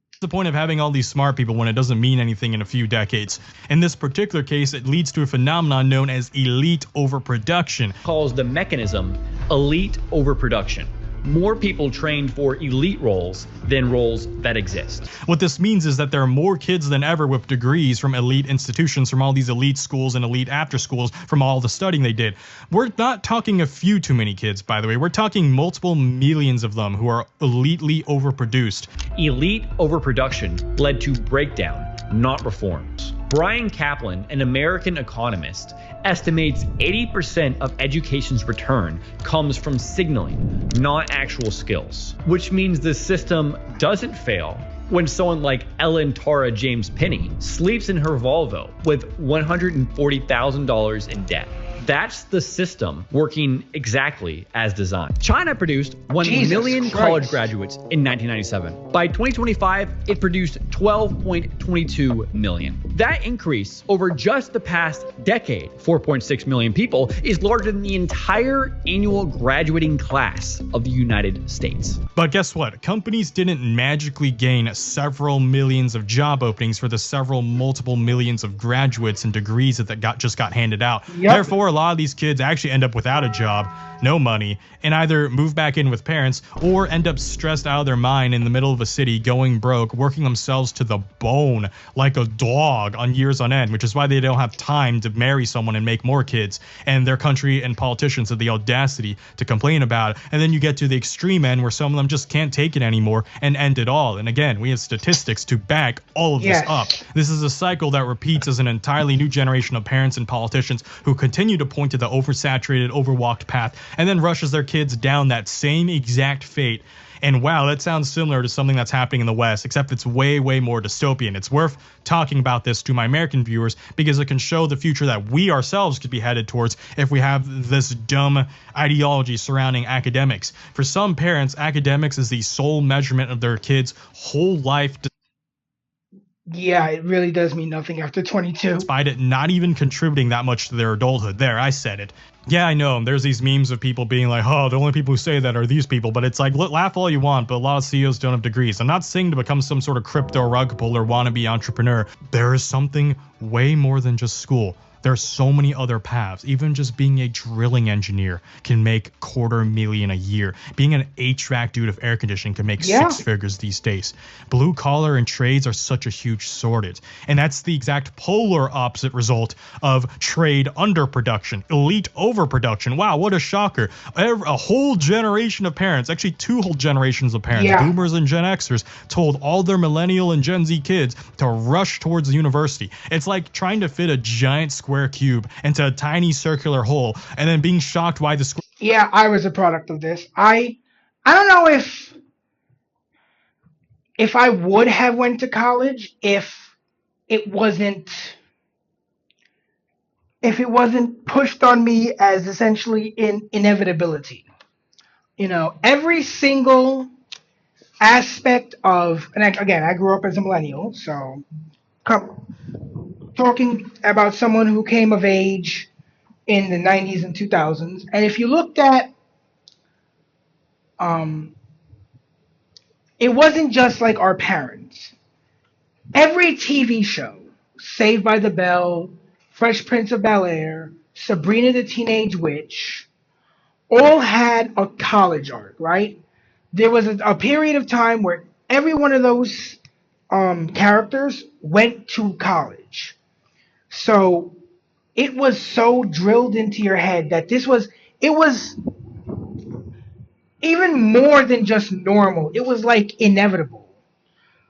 What's the point of having all these smart people when it doesn't mean anything in a few decades? In this particular case, it leads to a phenomenon known as elite overproduction. Calls the mechanism elite overproduction. More people trained for elite roles than roles that exist. What this means is that there are more kids than ever with degrees from elite institutions, from all these elite schools and elite after schools, from all the studying they did. We're not talking a few too many kids, by the way. We're talking multiple millions of them who are elitely overproduced. Elite overproduction led to breakdown, not reforms. Brian Kaplan, an American economist, estimates 80% of education's return comes from signaling, not actual skills, which means the system doesn't fail when someone like Ellen Tara James Penny sleeps in her Volvo with $140,000 in debt. That's the system working exactly as designed. China produced 1 million college graduates in 1997. By 2025, it produced 12.22 million. That increase over just the past decade, 4.6 million people, is larger than the entire annual graduating class of the United States. But guess what? Companies didn't magically gain several millions of job openings for the several multiple millions of graduates and degrees that just got handed out. Therefore, a lot of these kids actually end up without a job, no money, and either move back in with parents or end up stressed out of their mind in the middle of a city, going broke, working themselves to the bone like a dog on years on end, which is why they don't have time to marry someone and make more kids. And their country and politicians have the audacity to complain about it. And then you get to the extreme end where some of them just can't take it anymore and end it all. And again, we have statistics to back all of this up. This is a cycle that repeats as an entirely new generation of parents and politicians who continue to to point to the oversaturated, overwalked path, and then rushes their kids down that same exact fate. And wow, that sounds similar to something that's happening in the West, except it's way, way more dystopian. It's worth talking about this to my American viewers because it can show the future that we ourselves could be headed towards if we have this dumb ideology surrounding academics. For some parents, academics is the sole measurement of their kids' whole life. Yeah, it really does mean nothing after 22. Despite it not even contributing that much to their adulthood. There, I said it. Yeah, I know. There's these memes of people being like, oh, the only people who say that are these people. But it's like, laugh all you want, but a lot of CEOs don't have degrees. I'm not saying to become some sort of crypto rug puller wannabe entrepreneur. There is something way more than just school. There's so many other paths. Even just being a drilling engineer can make $250,000 a year. Being an HVAC dude of air conditioning can make 6 figures these days. Blue collar and trades are such a huge shortage. And that's the exact polar opposite result of trade underproduction, elite overproduction. Wow, what a shocker. A whole generation of parents, actually 2 whole generations of parents, boomers and Gen Xers, told all their millennial and Gen Z kids to rush towards the university. It's like trying to fit a giant square cube into a tiny circular hole and then being shocked why the square. Yeah, I was a product of this. I don't know if I would have went to college if it wasn't pushed on me as essentially an inevitability. You know, every single aspect of, and again, I grew up as a millennial, so talking about someone who came of age in the 90s and 2000s. And if you looked at, it wasn't just like our parents. Every TV show, Saved by the Bell, Fresh Prince of Bel-Air, Sabrina the Teenage Witch, all had a college arc, right? There was a period of time where every one of those characters went to college. So it was so drilled into your head that it was even more than just normal. It was like inevitable.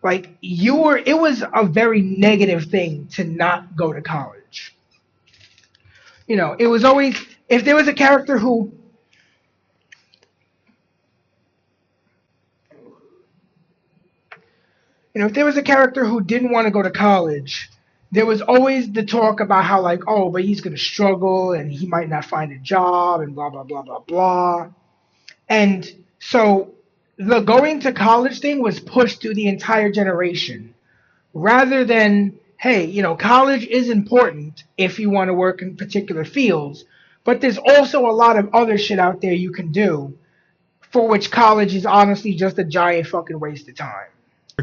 Like it was a very negative thing to not go to college. You know, it was always, if there was a character who didn't want to go to college, there was always the talk about how, like, oh, but he's going to struggle and he might not find a job and blah, blah, blah, blah, blah. And so the going to college thing was pushed through the entire generation rather than, hey, you know, college is important if you want to work in particular fields, but there's also a lot of other shit out there you can do for which college is honestly just a giant fucking waste of time.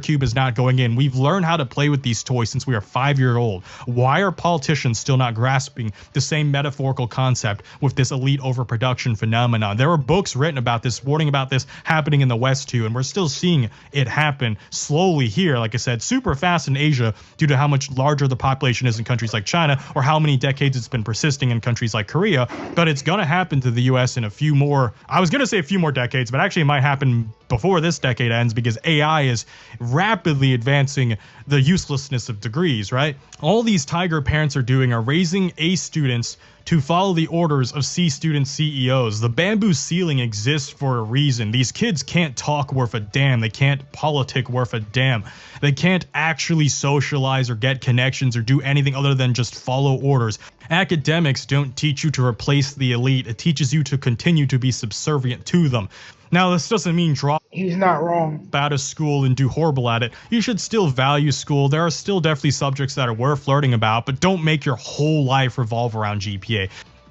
Cube is not going in. We've learned how to play with these toys since we are 5-year-old. Why are politicians still not grasping the same metaphorical concept with this elite overproduction phenomenon? There were books written about this, warning about this happening in the West too, and we're still seeing it happen slowly here. Like I said, super fast in Asia due to how much larger the population is in countries like China, or how many decades it's been persisting in countries like Korea. But it's gonna happen to the US in a few more, I was gonna say a few more decades, but actually it might happen before this decade ends because AI is rapidly advancing the uselessness of degrees, right? All these tiger parents are doing are raising A students to follow the orders of C student CEOs. The bamboo ceiling exists for a reason. These kids can't talk worth a damn. They can't politic worth a damn. They can't actually socialize or get connections or do anything other than just follow orders. Academics don't teach you to replace the elite. It teaches you to continue to be subservient to them. Now, this doesn't mean drop He's not wrong. out of school and do horrible at it. You should still value school. There are still definitely subjects that are worth learning about, but don't make your whole life revolve around GPA.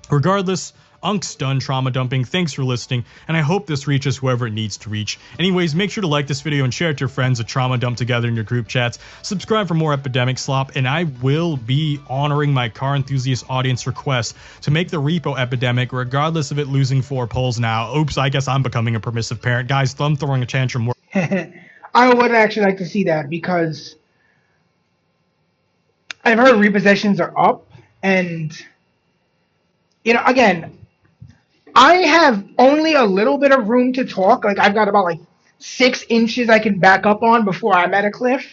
Regardless, Unk's done trauma dumping. Thanks for listening, and I hope this reaches whoever it needs to reach. Anyways, make sure to like this video and share it to your friends to trauma dump together in your group chats. Subscribe for more Epidemic Slop, and I will be honoring my car enthusiast audience request to make the repo epidemic, regardless of it losing 4 polls now. Oops, I guess I'm becoming a permissive parent. Guys, thumb throwing a tantrum. I would actually like to see that because I've heard repossessions are up, and, you know, again, I have only a little bit of room to talk. Like, I've got about like 6 inches I can back up on before I'm at a cliff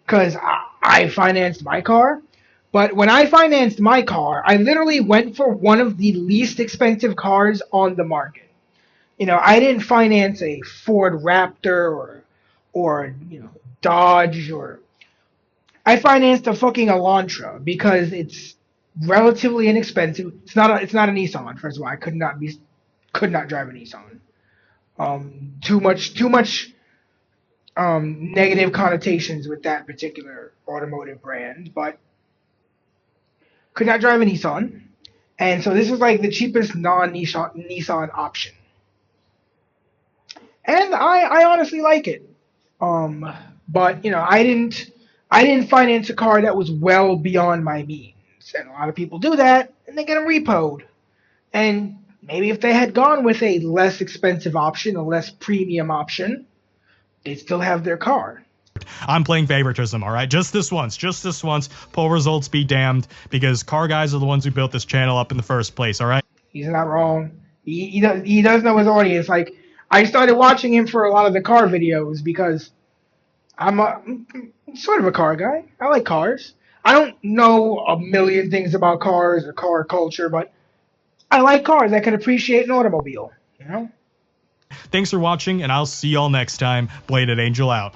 because I financed my car. But when I financed my car, I literally went for one of the least expensive cars on the market. You know, I didn't finance a Ford Raptor or Dodge, or I financed a fucking Elantra because it's relatively inexpensive. It's not a Nissan. First of all, I could not drive a Nissan. Too much negative connotations with that particular automotive brand, but could not drive a Nissan. And so this was like the cheapest non-Nissan option. And I honestly like it. But I didn't finance a car that was well beyond my means. And a lot of people do that and they get them repoed. And maybe if they had gone with a less expensive option, a less premium option, they'd still have their car. I'm playing favoritism, all right? Just this once. Poll results be damned, because car guys are the ones who built this channel up in the first place, all right? He's not wrong. He does know his audience. Like, I started watching him for a lot of the car videos because I'm sort of a car guy. I like cars. I don't know a million things about cars or car culture, but I like cars. I can appreciate an automobile, Thanks for watching, and I'll see y'all next time. Bladed Angel out.